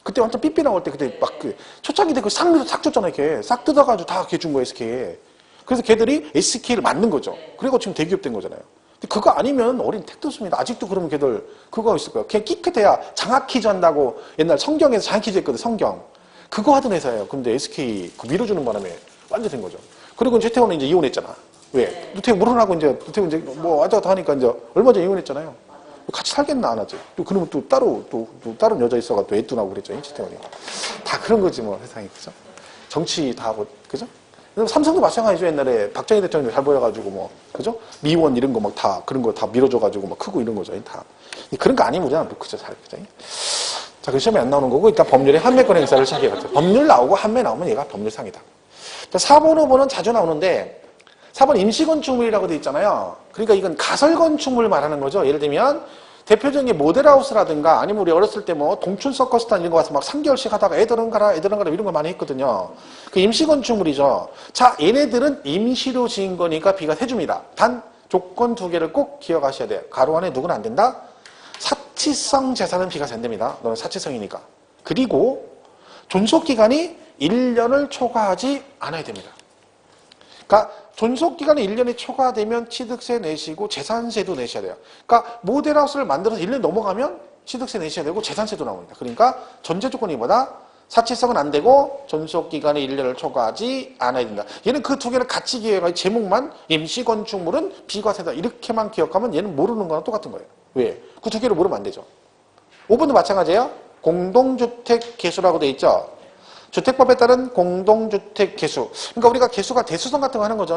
그때 완전 삐삐 나올 때 그때 막 그 초창기 때 그 상류도 싹 줬잖아 이렇게 싹 뜯어가지고 다 이렇게 준 거야 SK에. 그래서 걔들이 SK를 만든 거죠. 그리고 지금 대기업 된 거잖아요. 근데 그거 아니면 어린 택도 없습니다. 아직도 그러면 걔들 그거 있을 거예요. 걔 끼끗해야 장학퀴즈 한다고 옛날 성경에서 장학퀴즈 했거든 성경. 그거 하던 회사예요. 근데 SK 그 밀어주는 바람에 완전 된 거죠. 그리고 최태원은 이제 이혼했잖아. 왜? 노태우 물어나고 이제 노태우 이제 뭐 왔다 갔다 하니까 이제 얼마 전에 이혼했잖아요. 같이 살겠나 안 하지. 또 그러면 또 따로 또 다른 여자 있어가 또 애도 나고 그랬죠. 최태원이. 다 그런 거지 뭐 세상이 그죠? 정치 다 하고 그죠? 삼성도 마찬가지죠. 옛날에 박정희 대통령이 잘 보여가지고 뭐 그죠? 미원 이런 거 막 다 그런 거 다 밀어줘가지고 막 크고 이런 거죠. 다 그런 거 아니면 우리나라 그죠 잘 그죠? 자, 그 시험에 안 나오는 거고 일단 법률의 한매권 행사를 시작해봤죠. 법률 나오고 한매 나오면 얘가 법률상이다. 자, 4번, 5번은 자주 나오는데 4번 임시건축물이라고 돼 있잖아요. 그러니까 이건 가설건축물 말하는 거죠. 예를 들면 대표적인 게 모델하우스라든가 아니면 우리 어렸을 때 뭐 동춘 서커스단 이런 거 가서 막 3개월씩 하다가 애들은 가라 이런 거 많이 했거든요. 그 임시건축물이죠. 자, 얘네들은 임시로 지은 거니까 비가 해줍니다. 단 조건 2개를 꼭 기억하셔야 돼요. 가로 안에 누구는 안 된다. 사치성 재산은 비가 안 됩니다. 너는 사치성이니까. 그리고 존속기간이 1년을 초과하지 않아야 됩니다. 그러니까 존속기간이 1년이 초과되면 취득세 내시고 재산세도 내셔야 돼요. 그러니까 모델하우스를 만들어서 1년 넘어가면 취득세 내셔야 되고 재산세도 나옵니다. 그러니까 전제 조건이 뭐다? 사치성은 안 되고 존속기간이 1년을 초과하지 않아야 된다. 얘는 그 2개를 같이 기억해 제목만 임시건축물은 비과세다. 이렇게만 기억하면 얘는 모르는 거랑 똑같은 거예요. 왜? 그 2개를 모르면 안 되죠. 5번도 마찬가지예요. 공동주택 개수라고 돼 있죠. 주택법에 따른 공동주택 개수. 그러니까 우리가 개수가 대수선 같은 거 하는 거죠.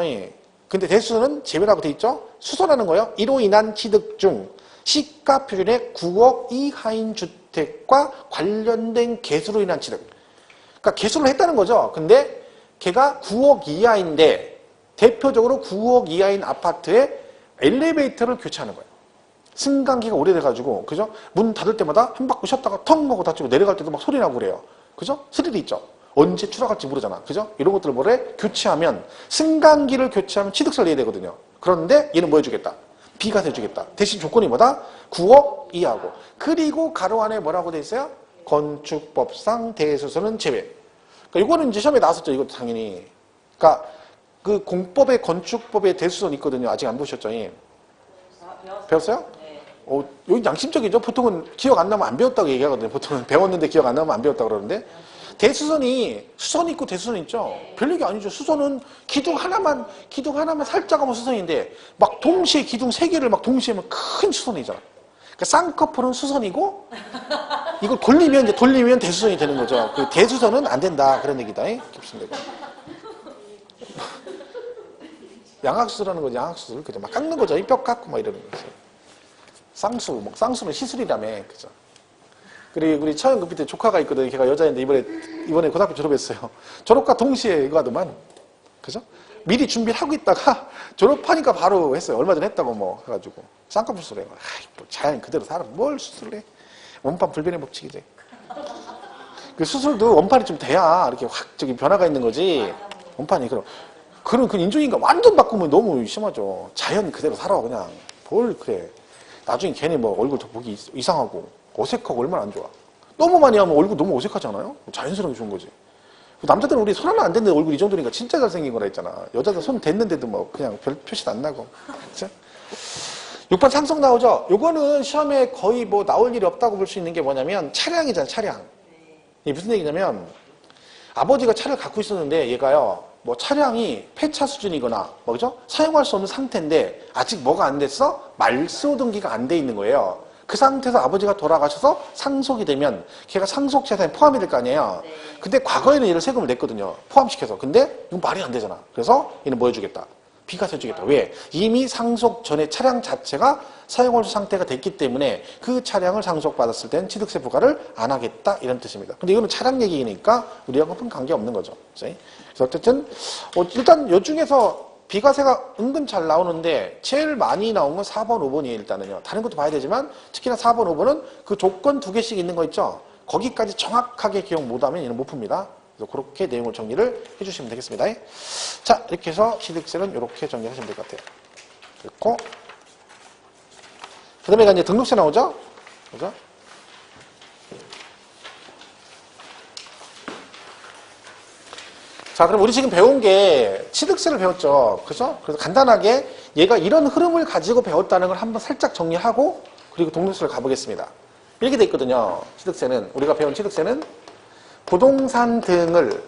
근데 대수선은 제외라고 돼 있죠. 수선하는 거예요. 이로 인한 취득 중 시가 표준의 9억 이하인 주택과 관련된 개수로 인한 취득. 그러니까 개수를 했다는 거죠. 근데 걔가 9억 이하인데 대표적으로 9억 이하인 아파트에 엘리베이터를 교체하는 거예요. 승강기가 오래돼가지고 그죠? 문 닫을 때마다 한 바퀴 쉬었다가 텅 하고 닫히고 내려갈 때도 막 소리 나고 그래요. 그죠? 스릴이 있죠. 언제 추락할지 모르잖아. 그죠? 이런 것들을 뭐래? 교체하면, 승강기를 교체하면 취득세를 내야 되거든요. 그런데 얘는 뭐 해주겠다? 비과세 해주겠다. 대신 조건이 뭐다? 9억 이하고. 그리고 가로 안에 뭐라고 돼 있어요? 건축법상 대수선은 제외. 그러니까 이거는 이제 시험에 나왔었죠. 이것도 당연히. 그러니까 그 공법의 건축법의 대수선 있거든요. 아직 안 보셨죠? 배웠어요? 여기 양심적이죠. 보통은 기억 안 나면 안 배웠다고 얘기하거든요. 보통은 배웠는데 기억 안 나면 안 배웠다고 그러는데 대수선이 수선 있고 대수선 있죠. 별 얘기 아니죠. 수선은 기둥 하나만 살짝 하면 수선인데 막 동시에 기둥 3개를 막 동시에 하면 큰 수선이잖아. 그러니까 쌍꺼풀은 수선이고 이걸 돌리면 대수선이 되는 거죠. 그 대수선은 안 된다 그런 얘기다. 깊습니다. 양악수라는 거죠. 양악수를 그죠. 막 깎는 거죠. 뼈 깎고 막 이러는 거죠. 쌍수는 시술이라며, 그죠? 그리고 우리 처형 그 밑에 조카가 있거든. 걔가 여자인데 이번에 고등학교 졸업했어요. 졸업과 동시에 이거 하더만, 그죠? 미리 준비를 하고 있다가 졸업하니까 바로 했어요. 얼마 전에 했다고 뭐 해가지고. 쌍꺼풀 수술해. 또 자연 그대로 살아. 뭘 수술해? 원판 불변의 법칙이지. 그 수술도 원판이 좀 돼야 이렇게 확 변화가 있는 거지. 원판이 그런 그 인종인간 완전 바꾸면 너무 심하죠. 자연 그대로 살아 그냥. 뭘 그래. 나중에 괜히 뭐 얼굴 보기 이상하고 어색하고 얼마나 안 좋아. 너무 많이 하면 얼굴 너무 어색하잖아요. 자연스럽게 좋은 거지. 남자들은 우리 손 하나 안 댔는데 얼굴 이 정도니까 진짜 잘생긴 거라 했잖아. 여자들 손 댔는데도 뭐 그냥 별 표시도 안 나고. 그쵸? 6번 상속 나오죠? 요거는 시험에 거의 뭐 나올 일이 없다고 볼 수 있는 게 뭐냐면 차량이잖아, 차량. 이게 무슨 얘기냐면 아버지가 차를 갖고 있었는데 얘가요, 뭐 차량이 폐차 수준이거나, 뭐죠? 사용할 수 없는 상태인데 아직 뭐가 안 됐어? 말소 등기가 안 돼 있는 거예요. 그 상태에서 아버지가 돌아가셔서 상속이 되면 걔가 상속 재산에 포함이 될 거 아니에요. 네. 근데 과거에는 얘를 세금을 냈거든요. 포함시켜서. 근데 이건 말이 안 되잖아. 그래서 얘는 뭐 해주겠다? 비과세 해주겠다. 왜? 이미 상속 전에 차량 자체가 사용할 수 상태가 됐기 때문에 그 차량을 상속받았을 땐 취득세 부과를 안 하겠다 이런 뜻입니다. 근데 이거는 차량 얘기니까 우리하고는 관계없는 거죠. 그래서 어쨌든 일단 요 중에서 비과세가 은근 잘 나오는데 제일 많이 나온 건 4번, 5번이에요. 일단은요. 다른 것도 봐야 되지만 특히나 4번, 5번은 그 조건 2개씩 있는 거 있죠. 거기까지 정확하게 기억 못하면 얘는 못 풉니다. 그래서 그렇게 내용을 정리를 해주시면 되겠습니다. 자, 이렇게 해서 취득세는 이렇게 정리하시면 될 것 같아요. 그리고 그 다음에 이제 등록세 나오죠? 그죠? 자, 그럼 우리 지금 배운 게 취득세를 배웠죠. 그죠? 그래서 간단하게 얘가 이런 흐름을 가지고 배웠다는 걸 한번 살짝 정리하고 그리고 등록세를 가보겠습니다. 이렇게 돼 있거든요. 취득세는, 우리가 배운 취득세는 부동산 등을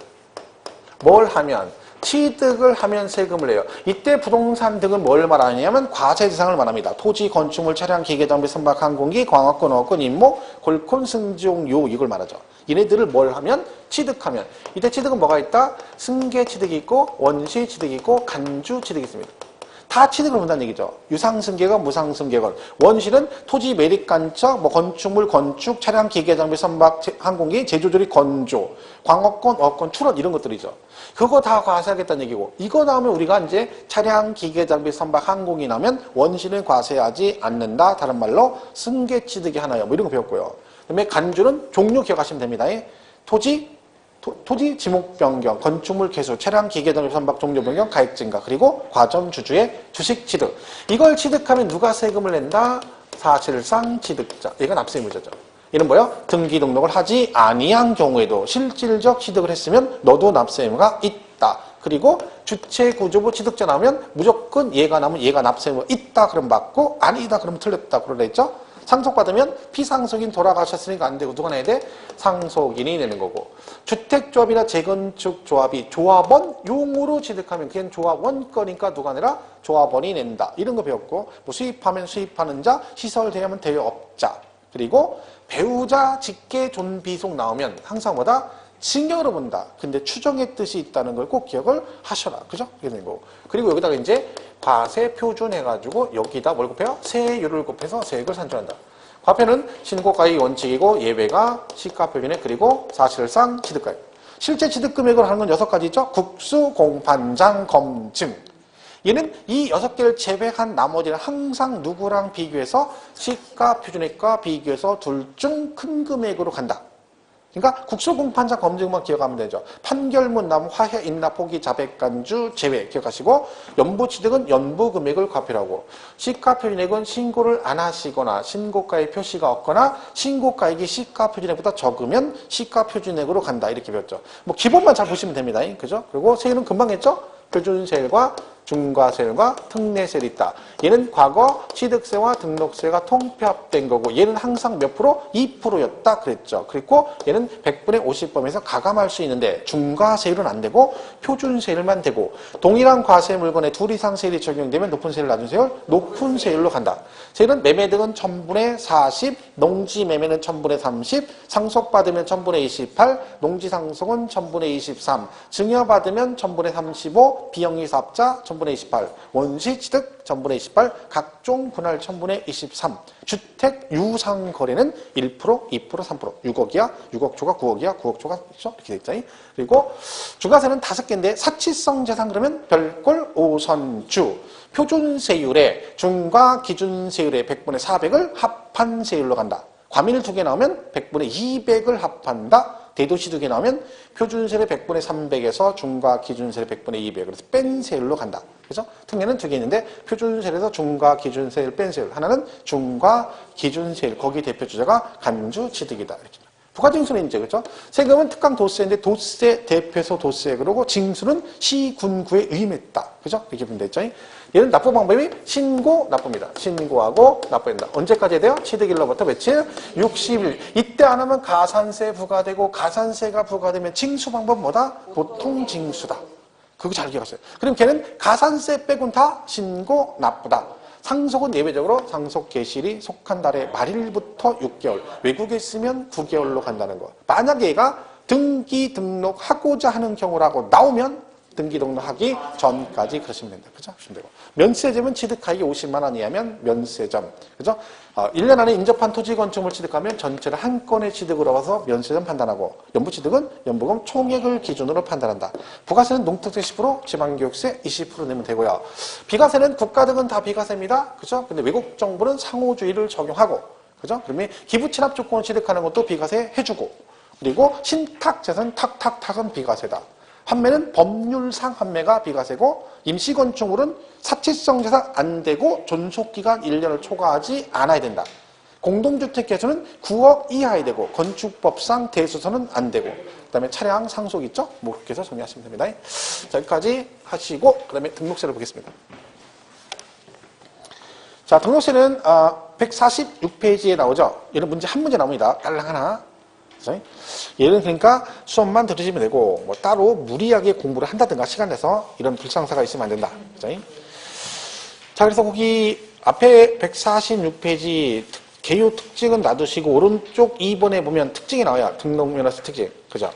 뭘 하면, 취득을 하면 세금을 내요. 이때 부동산 등은 뭘 말하냐면 과세 대상을 말합니다. 토지, 건축물, 차량, 기계, 장비, 선박, 항공기, 광학권, 어권, 임목, 골콘, 승지용, 이걸 말하죠. 얘네들을 뭘 하면? 취득하면. 이때 취득은 뭐가 있다? 승계 취득이 있고 원시 취득이 있고 간주 취득이 있습니다. 다 취득을 본다는 얘기죠. 유상승계건 무상승계건. 원시는 토지 매립간척, 뭐 건축물, 건축, 차량, 기계, 장비, 선박, 항공기, 제조조리, 건조, 광업권, 어권, 출원 이런 것들이죠. 그거 다 과세하겠다는 얘기고 이거 나오면 우리가 이제 차량, 기계, 장비, 선박, 항공이 나오면 원시는 과세하지 않는다. 다른 말로 승계 취득이 하나요. 뭐 이런 거 배웠고요. 그다음에 간주는 종류 기억하시면 됩니다. 토지 지목 변경, 건축물 개수, 차량 기계 등의 선박 종류 변경, 가액 증가, 그리고 과점 주주의 주식 취득. 이걸 취득하면 누가 세금을 낸다? 사실상 취득자. 얘가 납세 의무자죠. 얘는 뭐요? 등기 등록을 하지 아니한 경우에도 실질적 취득을 했으면 너도 납세 의무가 있다. 그리고 주체 구조부 취득자 나오면 무조건 얘가 나오면 얘가 납세 의무가 있다 그러면 맞고 아니다 그러면 틀렸다 그러라 했죠? 상속받으면 피상속인 돌아가셨으니까 안 되고 누가 내야 돼? 상속인이 내는 거고. 주택조합이나 재건축조합이 조합원 용으로 취득하면 그게 조합원 거니까 누가 내라? 조합원이 낸다. 이런 거 배웠고 뭐 수입하면 수입하는 자, 시설 대여하면 대여업자. 그리고 배우자 직계 존비속 나오면 항상 뭐다? 징역으로 본다. 근데 추정의 뜻이 있다는 걸 꼭 기억을 하셔라. 그죠? 이게 된 거고. 그리고 여기다가 이제 과세 표준 해가지고 여기다 뭘 곱해요? 세율을 곱해서 세액을 산정한다. 과표는 신고가액 원칙이고 예외가 시가 표준액 그리고 사실상 취득가액. 실제 취득 금액을 하는 건 6가지 있죠? 국수, 공판장, 검증. 얘는 이 6개를 제외한 나머지는 항상 누구랑 비교해서 시가 표준액과 비교해서 둘 중 큰 금액으로 간다. 그러니까 국수공판장 검증만 기억하면 되죠. 판결문 남 화해 인납 포기 자백 간주 제외 기억하시고 연부취득은 연부금액을 과표하고 시가표준액은 신고를 안 하시거나 신고가의 표시가 없거나 신고가액이 시가표준액보다 적으면 시가표준액으로 간다 이렇게 배웠죠. 뭐 기본만 잘 보시면 됩니다. 그죠? 그리고 세율은 금방 했죠? 표준세율과 중과세율과 특례세율이 있다. 얘는 과거 취득세와 등록세가 통폐합된 거고 얘는 항상 몇 프로? 2%였다 그랬죠. 그리고 얘는 100분의 50범에서 가감할 수 있는데 중과세율은 안 되고 표준세율만 되고 동일한 과세 물건에 둘 이상 세율이 적용되면 높은 세율 낮은 세율? 높은 세율로 간다. 세율은 매매 등은 1000분의 40, 농지 매매는 1000분의 30, 상속받으면 1000분의 28, 농지 상속은 1000분의 23, 증여받으면 1000분의 35, 비영리 사업자 1000분의 28, 원시 취득 1000분의 28, 각종 분할 1000분의 23, 주택 유상 거래는 1%, 2%, 3%, 6억이야, 6억 초과 9억이야, 9억 초과 이렇게 돼 있죠. 그리고 중과세는 5개인데 사치성 재산 그러면 별꼴 5선주, 표준세율에 중과 기준세율의 100분의 400을 합한 세율로 간다. 과밀 2개 나오면 100분의 200을 합한다. 대도시 2개 나오면 표준세율의 100분의 300에서 중과 기준세율의 100분의 200. 그래서 뺀 세율로 간다. 그래서 특례는 2개 있는데 표준세율에서 중과 기준세율 뺀 세율. 하나는 중과 기준세율. 거기 대표 주자가 간주 취득이다. 이렇게. 부가징수는 이제 그죠? 세금은 특강 도세인데 도세 대표소 도세 그러고 징수는 시군구에 의임했다. 그죠? 이렇게 보면 되죠. 얘는 납부 방법이 신고 납부입니다. 신고하고 납부된다. 언제까지 해야 돼요? 취득일로부터 며칠? 60일. 이때 안 하면 가산세 부과되고 가산세가 부과되면 징수 방법 뭐다? 보통 징수다. 그거 잘 기억하세요. 그럼 걔는 가산세 빼곤 다 신고 납부다. 상속은 예외적으로 상속 개시일이 속한 달의 말일부터 6개월, 외국에 있으면 9개월로 간다는 거. 만약에 얘가 등기 등록하고자 하는 경우라고 나오면 등기 등록하기 전까지 그러시면 된다. 그죠? 되고. 면세점은 취득하기 50만 원 이하면 면세점. 그죠? 1년 안에 인접한 토지 건축물 취득하면 전체를 한 건의 취득으로 봐서 면세점 판단하고, 연부취득은 연부금 총액을 기준으로 판단한다. 부가세는 농특세 10%, 지방교육세 20% 내면 되고요. 비과세는 국가 등은 다 비과세입니다. 그죠? 근데 외국 정부는 상호주의를 적용하고, 그죠? 그러면 기부 취납 조건을 취득하는 것도 비과세 해주고, 그리고 신탁재산 탁탁탁은 비과세다. 환매는 법률상 환매가 비과세고, 임시건축물은 사치성 재산 안 되고 존속기간 1년을 초과하지 않아야 된다. 공동주택 개수는 9억 이하에 되고 건축법상 대수선은 안 되고, 그 다음에 차량 상속 있죠? 뭐 그렇게 해서 정리하시면 됩니다. 자, 여기까지 하시고 그 다음에 등록세를 보겠습니다. 자, 등록세는 146페이지에 나오죠? 얘는 문제 한 문제 나옵니다. 딸랑 하나. 얘는 그러니까 수업만 들으시면 되고 뭐 따로 무리하게 공부를 한다든가 시간 내서 이런 불상사가 있으면 안 된다. 자, 그래서 거기 앞에 146페이지 개요 특징은 놔두시고 오른쪽 2번에 보면 특징이 나와요. 등록면허세 특징. 그죠?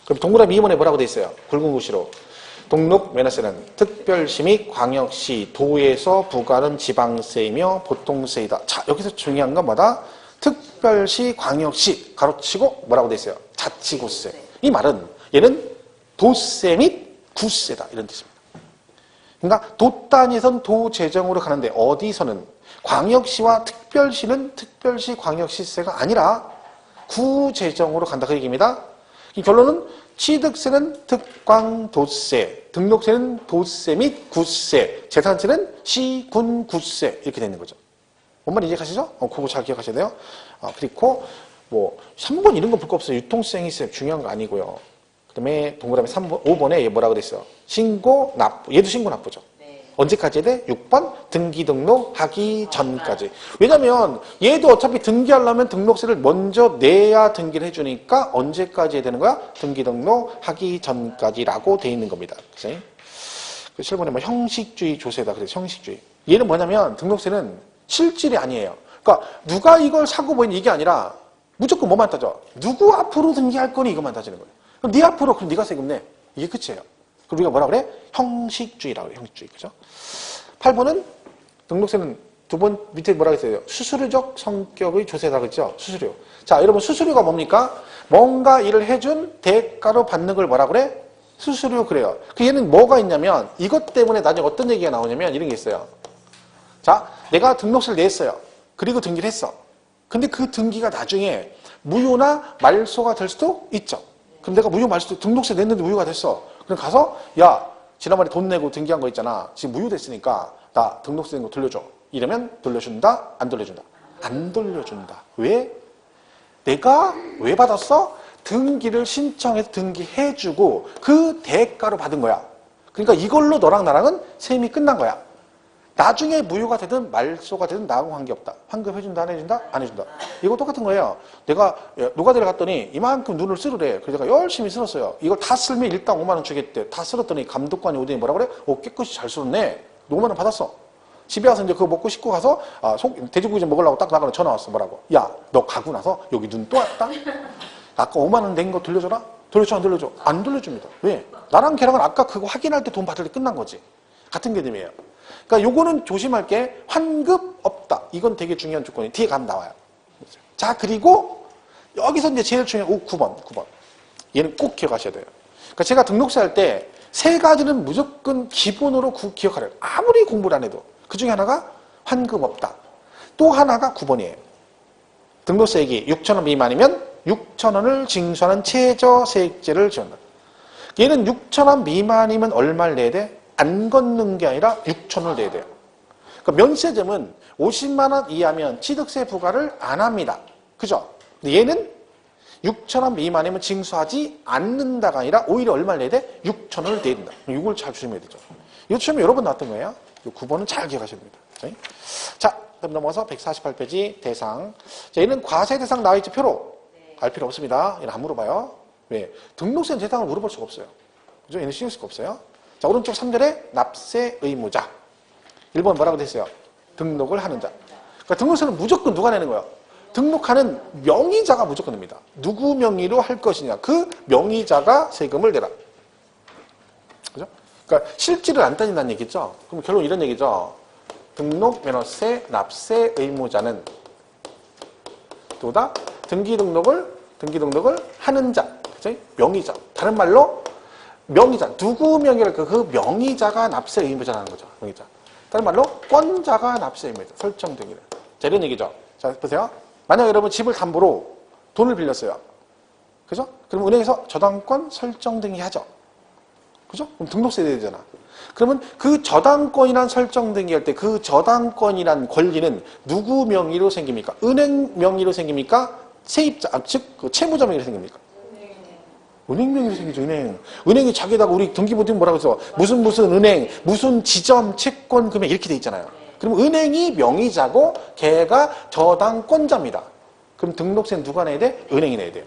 그럼 동그라미 2번에 뭐라고 돼 있어요? 굵은 글씨로. 등록면허세는 특별시 및 광역시, 도에서 부과하는 지방세이며 보통세이다. 자, 여기서 중요한 건 뭐다? 특별시, 광역시, 가로치고 뭐라고 돼 있어요? 자치구세. 이 말은 얘는 도세 및 구세다. 이런 뜻입니다. 그러니까 도 단위에선 도재정으로 가는데 어디서는 광역시와 특별시는 특별시, 광역시세가 아니라 구재정으로 간다. 그 얘기입니다. 이 결론은 취득세는 특광도세, 등록세는 도세 및 구세, 재산세는 시군구세 이렇게 되는 거죠. 뭔 말인지 이해가시죠? 그거 잘 기억하셔야 돼요. 그리고 뭐 3번 이런 거 볼 거 없어요. 유통수행세 중요한 거 아니고요. 그 다음에 동그라미 3번, 5번에 얘 뭐라고 돼 있어요? 신고 납부. 얘도 신고 납부죠. 네. 언제까지 해야 돼? 6번 등기 등록하기 전까지. 왜냐면 얘도 어차피 등기하려면 등록세를 먼저 내야 등기를 해주니까 언제까지 해야 되는 거야? 등기 등록하기 전까지라고 돼 있는 겁니다. 그치? 그 7번에 뭐 형식주의 조세다. 그래서 형식주의. 얘는 뭐냐면 등록세는 실질이 아니에요. 그러니까 누가 이걸 사고 뭐 이게 아니라 무조건 뭐만 따져? 누구 앞으로 등기할 거니 이것만 따지는 거예요. 그럼 네 앞으로 그럼 네가 세금 내. 이게 끝이에요. 그럼 우리가 뭐라 그래? 형식주의라고 그래. 형식주의. 그죠? 8번은 등록세는 두 번 밑에 뭐라고 했어요? 수수료적 성격의 조세다. 그렇죠? 수수료. 자, 여러분 수수료가 뭡니까? 뭔가 일을 해준 대가로 받는 걸 뭐라 그래? 수수료 그래요. 그 얘는 뭐가 있냐면 이것 때문에 나중에 어떤 얘기가 나오냐면 이런 게 있어요. 자, 내가 등록세를 냈어요. 그리고 등기를 했어. 근데 그 등기가 나중에 무효나 말소가 될 수도 있죠. 그럼 내가 무효 말소, 등록세 냈는데 무효가 됐어. 그럼 가서, 야, 지난번에 돈 내고 등기한 거 있잖아. 지금 무효됐으니까 나 등록세 낸 거 돌려줘. 이러면 돌려준다? 안 돌려준다? 안 돌려준다. 왜? 내가 왜 받았어? 등기를 신청해서 등기해주고 그 대가로 받은 거야. 그러니까 이걸로 너랑 나랑은 셈이 끝난 거야. 나중에 무효가 되든 말소가 되든 나하고 관계없다. 환급해준다, 안 해준다? 안 해준다. 이거 똑같은 거예요. 내가 노가다를 갔더니 이만큼 눈을 쓰르래. 그래서 내가 열심히 쓸었어요. 이걸 다 쓸면 일당 5만 원 주겠대. 다 쓸었더니 감독관이 오더니 뭐라 그래? 깨끗이 잘 쓸었네. 5만 원 받았어. 집에 와서 이제 그거 먹고 싶고 가서 돼지고기 좀 먹으려고 딱 나가는 전화 왔어. 뭐라고? 야, 너 가고 나서 여기 눈 또 왔다? 아까 5만 원 낸 거 돌려줘라? 돌려줘, 안 돌려줘? 안 돌려줍니다. 왜? 나랑 걔랑은 아까 그거 확인할 때 돈 받을 때 끝난 거지. 같은 개념이에요. 그러니까 요거는 조심할 게 환급 없다. 이건 되게 중요한 조건이 뒤에 가면 나와요. 자, 그리고 여기서 이제 제일 중요한 9번. 얘는 꼭 기억하셔야 돼요. 그러니까 제가 등록세 할 때 세 가지는 무조건 기본으로 기억하래요. 아무리 공부를 안 해도. 그 중에 하나가 환급 없다. 또 하나가 9번이에요. 등록세액이 6,000원 미만이면 6,000원을 징수하는 최저세액제를 지원한다. 얘는 6,000원 미만이면 얼마를 내야 돼? 안 걷는 게 아니라 6,000원을 내야 돼요. 그러니까 면세점은 50만 원 이하면 취득세 부과를 안 합니다. 그죠? 근데 얘는 6,000원 미만이면 징수하지 않는다가 아니라 오히려 얼마를 내야 돼? 6,000원을 내야 된다. 이걸 잘 조심해야 되죠. 이거 시험에 여러 번 나왔던 거예요. 이 9번은 잘 기억하셔야 됩니다. 자, 그럼 넘어서 148페이지 대상. 자, 얘는 과세 대상 나와있지 표로? 알 필요 없습니다. 얘는 안 물어봐요. 왜? 등록세 대상을 물어볼 수가 없어요. 그죠? 얘는 신경 쓸 거 없어요. 자, 오른쪽 3절에 납세 의무자. 1번 뭐라고 됐어요? 등록을 하는 자. 그러니까 등록세는 무조건 누가 내는 거예요? 등록하는 명의자가 무조건 냅니다. 누구 명의로 할 것이냐. 그 명의자가 세금을 내라. 그죠? 그러니까 실질을 안 따진다는 얘기죠. 그럼 결론 이런 얘기죠. 등록 면허세 납세 의무자는 또다 등기 등록을 하는 자. 그죠? 명의자. 다른 말로 명의자. 누구 명의랄까? 그 명의자가 납세 의무자라는 거죠. 명의자. 다른 말로 권자가 납세 의무자. 설정등기를. 자, 이런 얘기죠. 자, 보세요. 만약 여러분 집을 담보로 돈을 빌렸어요. 그죠? 그럼 은행에서 저당권 설정 등기 하죠. 그죠? 그럼 등록세 내야 되잖아. 그러면 그 저당권이란 설정 등기할 때 그 저당권이란 권리는 누구 명의로 생깁니까? 은행 명의로 생깁니까? 세입자, 즉 그 채무자 명의로 생깁니까? 은행 명의로 생기죠. 은행이 자기에다가 우리 등기부등 뭐라고 해서 무슨 은행, 무슨 지점, 채권, 금액 이렇게 돼 있잖아요. 그럼 은행이 명의자고 걔가 저당권자입니다. 그럼 등록세는 누가 내야 돼? 은행이 내야 돼요.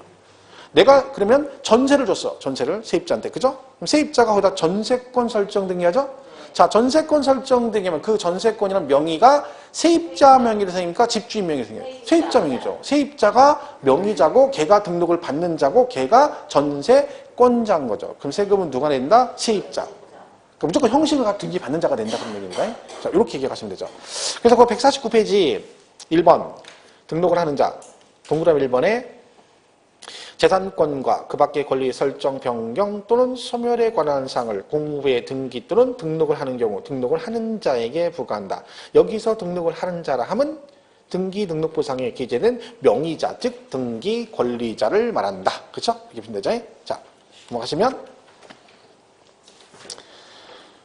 내가 그러면 전세를 줬어. 전세를 세입자한테. 그죠? 그럼 세입자가 거기다 전세권 설정 등기하죠? 자, 전세권 설정 등기하면 그 전세권이라는 명의가 세입자 명의로 생깁니까? 집주인 명의로 생겨요? 세입자 명의죠. 세입자가 명의자고 걔가 등록을 받는 자고 걔가 전세권자인 거죠. 그럼 세금은 누가 낸다? 세입자. 그러니까 무조건 형식을 등기 받는 자가 낸다 그런 얘기인가요? 자, 이렇게 기억하시면 되죠. 그래서 그 149페이지 1번 등록을 하는 자 동그라미 1번에 재산권과 그 밖의 권리 설정 변경 또는 소멸에 관한 사항을 공무부에 등기 또는 등록을 하는 경우 등록을 하는 자에게 부과한다. 여기서 등록을 하는 자라 함은 등기 등록부상에 기재된 명의자 즉 등기 권리자를 말한다. 그렇죠? 이렇게 보시면 되죠. 자, 넘어가시면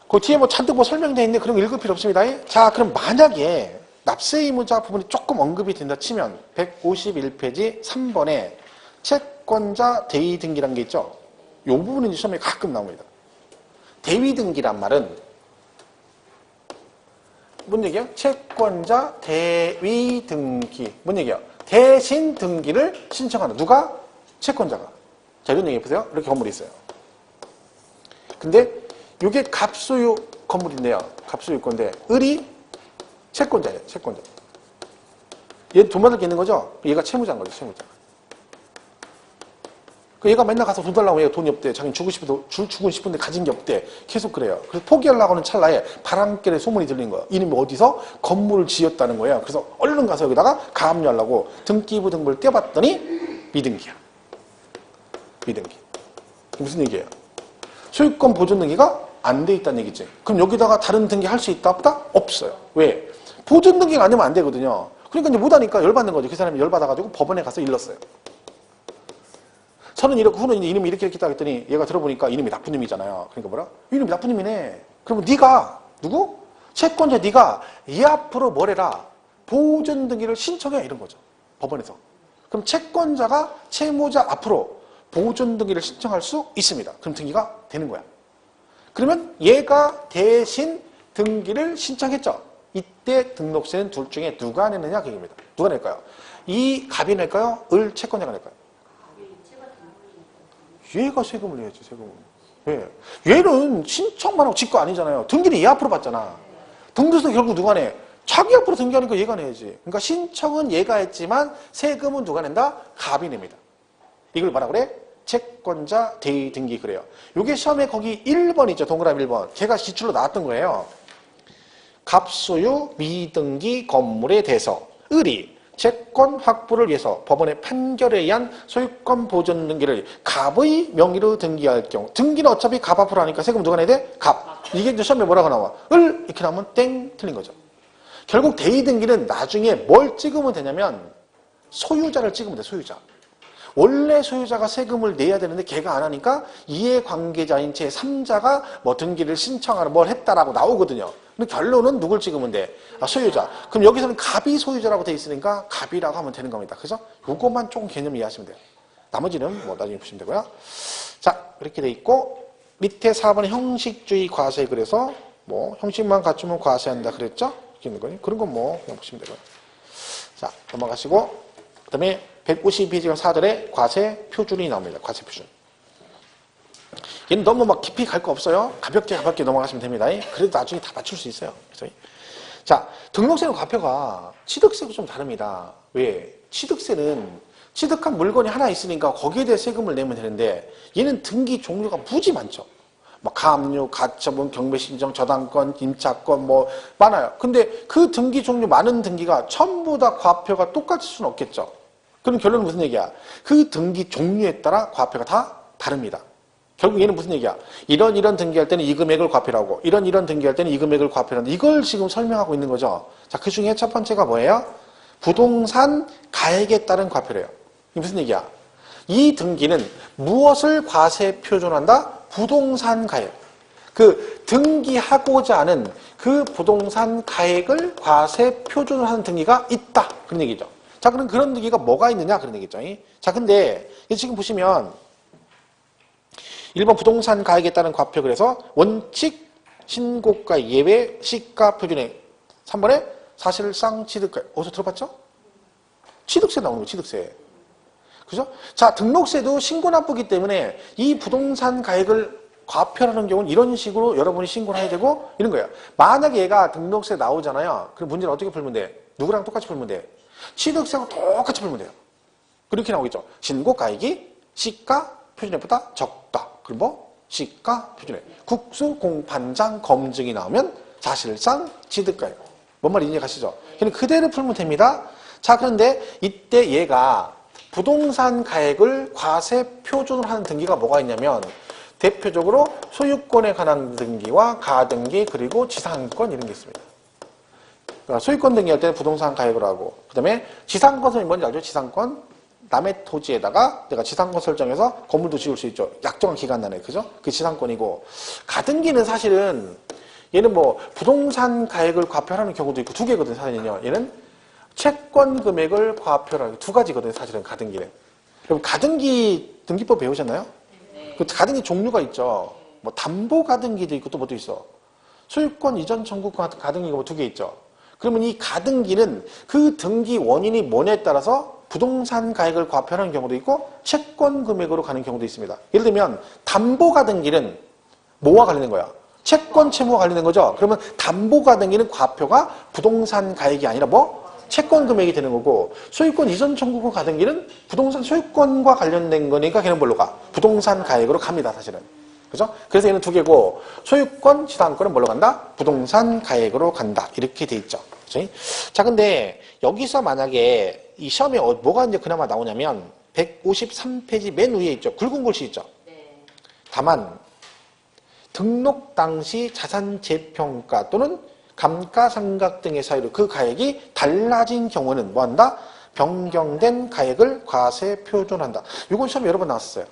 그 뒤에 뭐 잔뜩 뭐 설명되어 있는데 그런 거 읽을 필요 없습니다. 자, 그럼 만약에 납세 의무자 부분이 조금 언급이 된다 치면 151페이지 3번에 채권자 대위 등기란 게 있죠. 이 부분은 시험에 가끔 나옵니다. 대위 등기란 말은 뭔 얘기야? 채권자 대위 등기. 뭔 얘기야? 대신 등기를 신청하는 누가? 채권자가. 자, 이런 얘기 보세요. 이렇게 건물이 있어요. 근데 이게 갑소유 건물인데요. 갑소유 건데 을이 채권자예요. 채권자. 얘 돈 받을 게 있는 거죠? 얘가 채무자인 거죠. 채무자. 그 얘가 맨날 가서 돈 달라고 해요. 돈이 없대. 자기는 주고 싶은데 가진 게 없대. 계속 그래요. 그래서 포기하려고 하는 찰나에 바람결에 소문이 들린 거예요. 이놈이 어디서 건물을 지었다는 거예요. 그래서 얼른 가서 여기다가 가압류하려고 등기부 등본을 떼봤더니 미등기야. 미등기. 무슨 얘기예요? 소유권 보존 등기가 안 돼 있다는 얘기지. 그럼 여기다가 다른 등기 할 수 있다 없다? 없어요. 왜? 보존 등기가 안 되면 안 되거든요. 그러니까 이제 못하니까 열받는 거죠. 그 사람이 열받아가지고 법원에 가서 일렀어요. 31억 후는 이놈이 이렇게 했다 했더니 얘가 들어보니까 이놈이 나쁜 놈이잖아요. 그러니까 뭐라? 이놈이 나쁜 놈이네. 그러면 네가 누구? 채권자 네가 이 앞으로 뭐래라? 보존 등기를 신청해 이런 거죠. 법원에서. 그럼 채권자가 채무자 앞으로 보존 등기를 신청할 수 있습니다. 그럼 등기가 되는 거야. 그러면 얘가 대신 등기를 신청했죠. 이때 등록세는 둘 중에 누가 내느냐 그 얘기입니다. 누가 낼까요? 이 갑이 낼까요? 을 채권자가 낼까요? 얘가 세금을 내야지, 세금을. 왜? 얘는 신청만 하고 지 거 아니잖아요. 등기는 얘 앞으로 받잖아. 등기세 결국 누가 내? 자기 앞으로 등기하니까 얘가 내야지. 그러니까 신청은 얘가 했지만 세금은 누가 낸다? 갑이 냅니다. 이걸 뭐라 그래? 채권자 대위 등기 그래요. 이게 시험에 거기 1번 있죠. 동그라미 1번. 걔가 기출로 나왔던 거예요. 갑소유 미등기 건물에 대해서 을이 채권 확보를 위해서 법원의 판결에 의한 소유권 보존 등기를 갑의 명의로 등기할 경우 등기는 어차피 갑 앞으로 하니까 세금 누가 내야 돼? 갑. 이게 이제 시험에 뭐라고 나와? 을 이렇게 나오면 땡 틀린 거죠. 결국 대위 등기는 나중에 뭘 찍으면 되냐면 소유자를 찍으면 돼. 소유자. 원래 소유자가 세금을 내야 되는데 걔가 안 하니까 이해관계자인 제3자가 뭐 등기를 신청하는 뭘 했다라고 나오거든요. 근데 결론은 누굴 찍으면 돼? 아, 소유자. 그럼 여기서는 갑이 소유자라고 돼 있으니까 갑이라고 하면 되는 겁니다. 그죠? 요것만 조금 개념 이해하시면 돼요. 나머지는 뭐 나중에 보시면 되고요. 자, 이렇게 돼 있고 밑에 4번은 형식주의 과세 그래서 뭐 형식만 갖추면 과세한다 그랬죠? 이렇게 있는 거니 그런 건 뭐 그냥 보시면 되고요. 자, 넘어가시고 그다음에 152지경 4절에 과세 표준이 나옵니다. 과세 표준. 얘는 너무 막 깊이 갈 거 없어요. 가볍게 넘어가시면 됩니다. 그래도 나중에 다 맞출 수 있어요. 그래서 자, 등록세는 과표가 취득세하고 좀 다릅니다. 왜? 취득세는 취득한 물건이 하나 있으니까 거기에 대해 세금을 내면 되는데 얘는 등기 종류가 무지 많죠. 뭐 가압류, 가처분, 경매신청, 저당권, 임차권 뭐 많아요. 근데 그 등기 종류 많은 등기가 전부 다 과표가 똑같을 수는 없겠죠. 그럼 결론은 무슨 얘기야? 그 등기 종류에 따라 과표가 다 다릅니다. 결국 얘는 무슨 얘기야? 이런 등기할 때는 이 금액을 과표라고 이런 등기할 때는 이 금액을 과표라고 이걸 지금 설명하고 있는 거죠. 자, 그 중에 첫 번째가 뭐예요? 부동산 가액에 따른 과표래요. 이게 무슨 얘기야? 이 등기는 무엇을 과세 표준한다? 부동산 가액. 그 등기하고자 하는 그 부동산 가액을 과세 표준하는 등기가 있다. 그런 얘기죠. 자, 그럼 그런 등기가 뭐가 있느냐? 그런 얘기죠. 자, 근데 지금 보시면 1번 부동산 가액에 따른 과표 그래서 원칙 신고가 예외 시가 표준액 3번에 사실상 취득가 어디서 들어봤죠? 취득세 나오는 거예요. 취득세. 그죠? 자, 등록세도 신고 납부기 때문에 이 부동산 가액을 과표라는 경우는 이런 식으로 여러분이 신고를 해야 되고 이런 거예요. 만약에 얘가 등록세 나오잖아요. 그럼 문제는 어떻게 풀면 돼? 누구랑 똑같이 풀면 돼? 취득세하고 똑같이 풀면 돼요. 그렇게 나오겠죠. 신고 가액이 시가 표준액보다 적다. 그럼 뭐? 시가 표준액. 국수 공판장 검증이 나오면 사실상 취득가예요. 뭔 말인지 이해가시죠? 그냥 그대로 풀면 됩니다. 자, 그런데 이때 얘가 부동산 가액을 과세 표준으로 하는 등기가 뭐가 있냐면 대표적으로 소유권에 관한 등기와 가등기 그리고 지상권 이런 게 있습니다. 그러니까 소유권 등기할 때는 부동산 가액을 하고 그 다음에 지상권은 뭔지 알죠? 지상권. 남의 토지에다가 내가 지상권 설정해서 건물도 지을 수 있죠. 약정한 기간 내에. 그죠? 그 지상권이고 가등기는 사실은 얘는 뭐 부동산 가액을 과표하는 경우도 있고 두 개거든 사실은요. 얘는 채권 금액을 과표하는 두 가지거든요. 사실은 가등기는. 그럼 가등기 등기법 배우셨나요? 네. 그 가등기 종류가 있죠. 뭐 담보 가등기도 있고 또 뭐도 있어. 소유권 이전 청구권 가등기가 뭐 두 개 있죠. 그러면 이 가등기는 그 등기 원인이 뭐냐에 따라서 부동산 가액을 과표하는 경우도 있고 채권 금액으로 가는 경우도 있습니다. 예를 들면 담보 가등기는 뭐와 관련된 거야? 채권 채무와 관련된 거죠. 그러면 담보 가등기는 과표가 부동산 가액이 아니라 뭐? 채권 금액이 되는 거고 소유권 이전 청구권 가등기는 부동산 소유권과 관련된 거니까 걔는 뭘로 가? 부동산 가액으로 갑니다. 사실은. 그죠? 그래서 얘는 두 개고 소유권, 지상권은 뭘로 간다? 부동산 가액으로 간다. 이렇게 돼 있죠. 그치? 자, 근데 여기서 만약에 이 시험에 뭐가 이제 그나마 나오냐면 153페이지 맨 위에 있죠. 굵은 글씨 있죠. 네. 다만 등록 당시 자산 재평가 또는 감가상각 등의 사유로 그 가액이 달라진 경우는 뭐한다? 변경된 가액을 과세 표준한다. 이건 시험에 여러 번 나왔어요.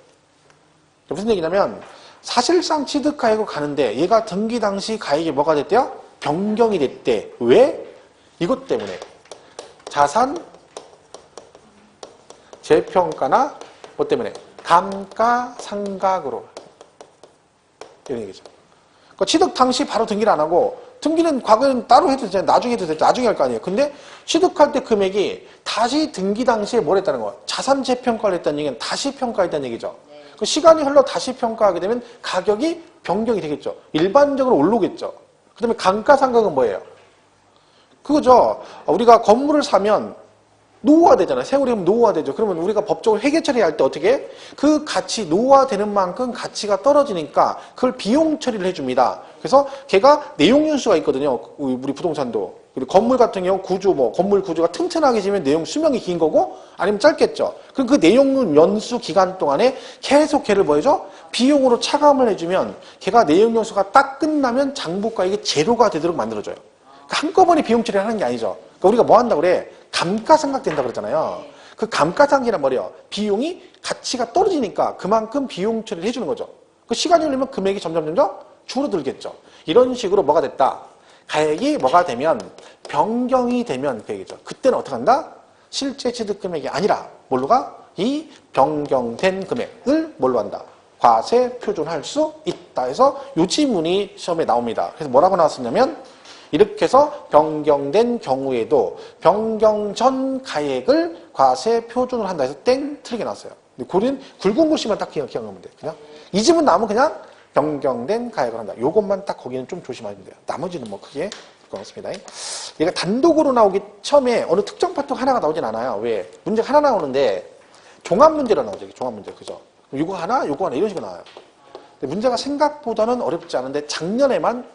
무슨 얘기냐면 사실상 취득가액으로 가는데 얘가 등기 당시 가액이 뭐가 됐대요? 변경이 됐대. 왜? 이것 때문에 자산 재평가나 뭐 때문에 감가상각으로 이런 얘기죠. 그러니까 취득 당시 바로 등기를 안 하고 등기는 과거에는 따로 해도 되잖아요. 나중에 해도 되죠. 나중에 할 거 아니에요. 근데 취득할 때 금액이 다시 등기 당시에 뭘 했다는 거야? 자산 재평가를 했다는 얘기는 다시 평가했다는 얘기죠. 네. 그 시간이 흘러 다시 평가하게 되면 가격이 변경이 되겠죠. 일반적으로 오르겠죠. 그 다음에 감가상각은 뭐예요? 그거죠. 우리가 건물을 사면 노후화되잖아요. 세월이 하면 노후화되죠. 그러면 우리가 법적으로 회계 처리할 때 어떻게 해? 그 가치, 노후화되는 만큼 가치가 떨어지니까 그걸 비용 처리를 해줍니다. 그래서 걔가 내용연수가 있거든요. 우리 부동산도. 그리고 건물 같은 경우 구조, 건물 구조가 튼튼하게 지면 내용 수명이 긴 거고 아니면 짧겠죠. 그럼 그 내용 연수 기간 동안에 계속 걔를 뭐 해줘? 비용으로 차감을 해주면 걔가 내용 연수가 딱 끝나면 장부가액이 제로가 되도록 만들어줘요. 그러니까 한꺼번에 비용 처리를 하는 게 아니죠. 그러니까 우리가 뭐 한다고 그래? 감가상각 된다 그랬잖아요. 그 감가상각이란 말이야. 비용이 가치가 떨어지니까 그만큼 비용 처리를 해주는 거죠. 그 시간이 흘리면 금액이 점점 줄어들겠죠. 이런 식으로 뭐가 됐다? 가액이 뭐가 되면 변경이 되면 그 얘기죠. 그때는 어떻게 한다? 실제 취득 금액이 아니라 뭘로 가? 이 변경된 금액을 뭘로 한다? 과세 표준할 수 있다 해서 이 지문이 시험에 나옵니다. 그래서 뭐라고 나왔었냐면 이렇게 해서 변경된 경우에도 변경 전 가액을 과세 표준을 한다 해서 땡 틀리게 나왔어요. 근데 굵은 글씨만 딱 기억하면 돼요. 그냥 이 지문 나오면 그냥 변경된 가액을 한다. 요것만 딱 거기는 좀 조심하시면 돼요. 나머지는 뭐 크게 그렇습니다. 얘가 단독으로 나오기 처음에 어느 특정 파트 하나가 나오진 않아요. 왜? 문제가 하나 나오는데 종합 문제로 나오죠. 종합 문제. 그죠? 요거 하나 이런 식으로 나와요. 근데 문제가 생각보다는 어렵지 않은데 작년에만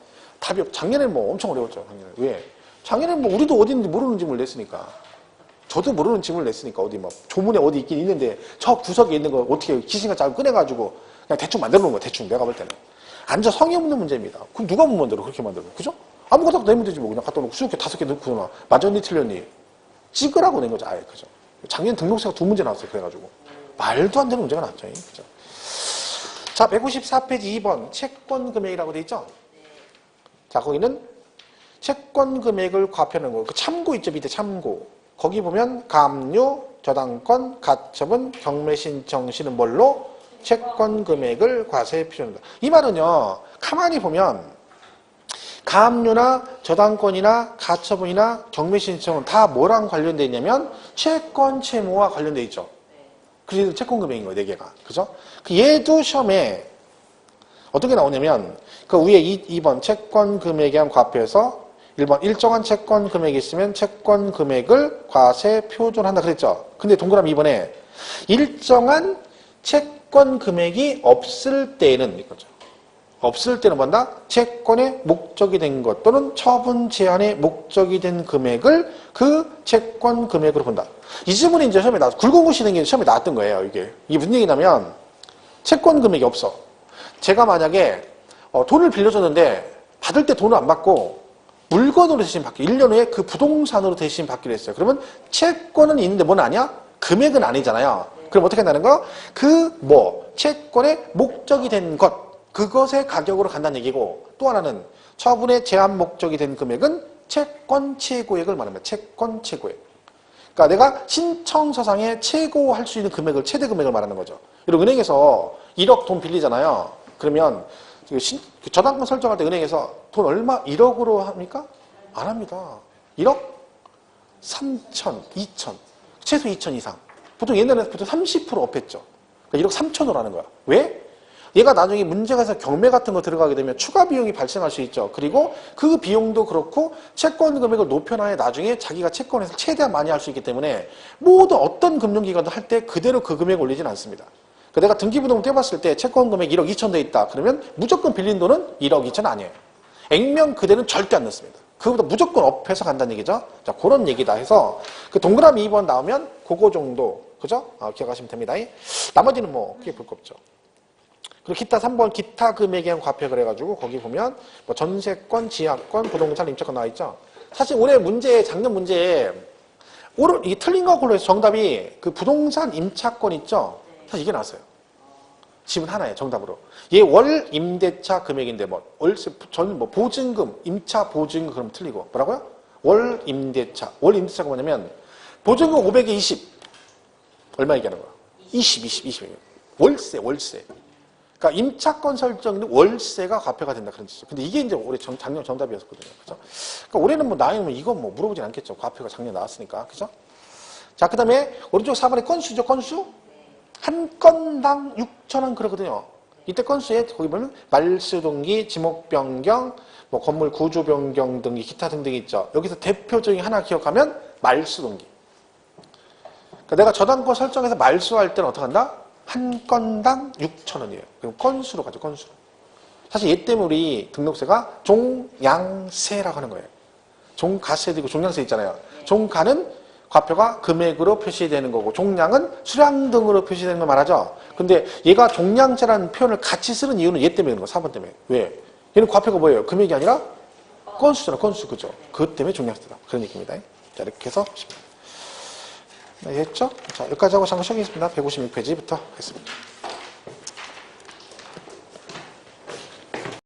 답이 작년에는 뭐 엄청 어려웠죠. 작년에. 왜? 작년에는 뭐 우리도 어디 있는지 모르는 지문을 냈으니까. 저도 모르는 지문을 냈으니까 어디 막 조문에 어디 있긴 있는데 저 구석에 있는 거 어떻게 기신과 짝을 꺼내가지고 그냥 대충 만들어 놓은 거야. 대충 내가 볼 때는. 완전 성의 없는 문제입니다. 그럼 누가 못 만들어? 그렇게 만들어. 그죠? 아무것도 내면 되지 뭐. 그냥 갖다 놓고 수업계 5개 넣고 맞았니 틀렸니? 찍으라고 낸 거죠. 아예. 그죠? 작년 등록세가 2문제 나왔어요. 그래가지고. 말도 안 되는 문제가 나왔죠. 그죠? 자, 154페이지 2번 채권 금액이라고 돼 있죠? 자, 거기는 채권 금액을 과표하는 거. 그 참고 있죠. 밑에 참고. 거기 보면 가압류, 저당권, 가처분, 경매 신청 시는 뭘로? 채권 금액을 과세에 표현한다. 이 말은요. 가만히 보면 가압류나 저당권이나 가처분이나 경매 신청은 다 뭐랑 관련되어 있냐면 채권 채무와 관련되어 있죠. 그래서 채권 금액인 거예요. 4개가. 그죠? 얘도 시험에 어떻게 나오냐면 그 위에 2번 채권 금액에 한 과표에서 1번 일정한 채권 금액이 있으면 채권 금액을 과세 표준한다 그랬죠. 근데 동그라미 2번에 일정한 채권 금액이 없을 때에는 이거죠. 없을 때는 뭔다? 채권의 목적이 된 것 또는 처분 제한의 목적이 된 금액을 그 채권 금액으로 본다. 이 지문이 이제 시험에 굵은 글씨 된 게 시험에 나왔던 거예요. 이게 무슨 얘기냐면 채권 금액이 없어. 제가 만약에 돈을 빌려줬는데 받을 때 돈을 안 받고 물건으로 대신 받기, 1년 후에 그 부동산으로 대신 받기로 했어요. 그러면 채권은 있는데 뭐는 아니야? 금액은 아니잖아요. 그럼 어떻게 한다는 거? 채권의 목적이 된 것, 그것의 가격으로 간다는 얘기고, 또 하나는 처분의 제한 목적이 된 금액은 채권 최고액을 말합니다. 채권 최고액. 그러니까 내가 신청서상에 최고할 수 있는 금액을, 최대 금액을 말하는 거죠. 이런 은행에서 1억 돈 빌리잖아요. 그러면 저당권 설정할 때 은행에서 돈 얼마 1억으로 합니까? 안 합니다. 1억 3천, 2천, 최소 2천 이상. 보통 옛날에는 보통 30% 업했죠. 그러니까 1억 3천으로 하는 거야. 왜? 얘가 나중에 문제가 있어서 경매 같은 거 들어가게 되면 추가 비용이 발생할 수 있죠. 그리고 그 비용도 그렇고 채권 금액을 높여놔야 나중에 자기가 채권에서 최대한 많이 할 수 있기 때문에 모든 어떤 금융기관도 할 때 그대로 그 금액을 올리진 않습니다. 내가 등기부등본 떼봤을 때 채권 금액 1억 2천 돼 있다. 그러면 무조건 빌린 돈은 1억 2천 아니에요. 액면 그대로는 절대 안 넣습니다. 그거보다 무조건 업해서 간다는 얘기죠. 자, 그런 얘기다 해서 그 동그라미 2번 나오면 그거 정도, 그죠? 기억하시면 됩니다. 나머지는 뭐 크게 볼 거 없죠. 그리고 기타 3번 기타 금액에 한 과표를 해가지고 거기 보면 뭐 전세권, 지하권, 부동산, 임차권 나와 있죠. 사실 올해 문제, 작년 문제에 이 틀린 거 걸로 해서 정답이 그 부동산 임차권 있죠. 사실 이게 나왔어요. 지문 하나에 정답으로. 얘 월 임대차 금액인데 월세 저는 보증금, 임차 보증금 그럼 틀리고 뭐라고요? 월 임대차. 월 임대차가 뭐냐면 보증금 500에 20. 얼마 얘기하는 거야? 20. 월세. 그러니까 임차권 설정인데 월세가 과표가 된다 그런 뜻이죠. 근데 이게 이제 올해 작년 정답이었거든요. 그죠? 그러니까 올해는 나이면 이건 물어보진 않겠죠. 과표가 작년 나왔으니까. 그죠? 자, 그 다음에 오른쪽 4번에 건수죠. 건수. 한 건당 6,000원 그러거든요. 이때 건수에 거기 보면 말수 동기, 지목 변경, 건물 구조 변경 등기, 기타 등등이 있죠. 여기서 대표적인 하나 기억하면 말수 동기. 그러니까 내가 저당권 설정해서 말수할 때는 어떻게 한다? 한 건당 6,000원이에요. 그럼 건수로 가죠. 건수로. 사실 얘 때문에 우리 등록세가 종양세라고 하는 거예요. 종가세도 있고 종양세 있잖아요. 종가는 과표가 금액으로 표시되는 거고 종량은 수량 등으로 표시되는 걸 말하죠. 근데 얘가 종량세라는 표현을 같이 쓰는 이유는 얘 때문에 그런 거예요. 4번 때문에. 왜? 얘는 과표가 뭐예요? 금액이 아니라 건수잖아. 건수. 그죠? 그것 때문에 종량세다. 그런 얘기입니다. 자, 이렇게 해서 네, 됐죠? 자, 여기까지 하고 잠깐 쉬겠습니다. 156페이지부터 하겠습니다.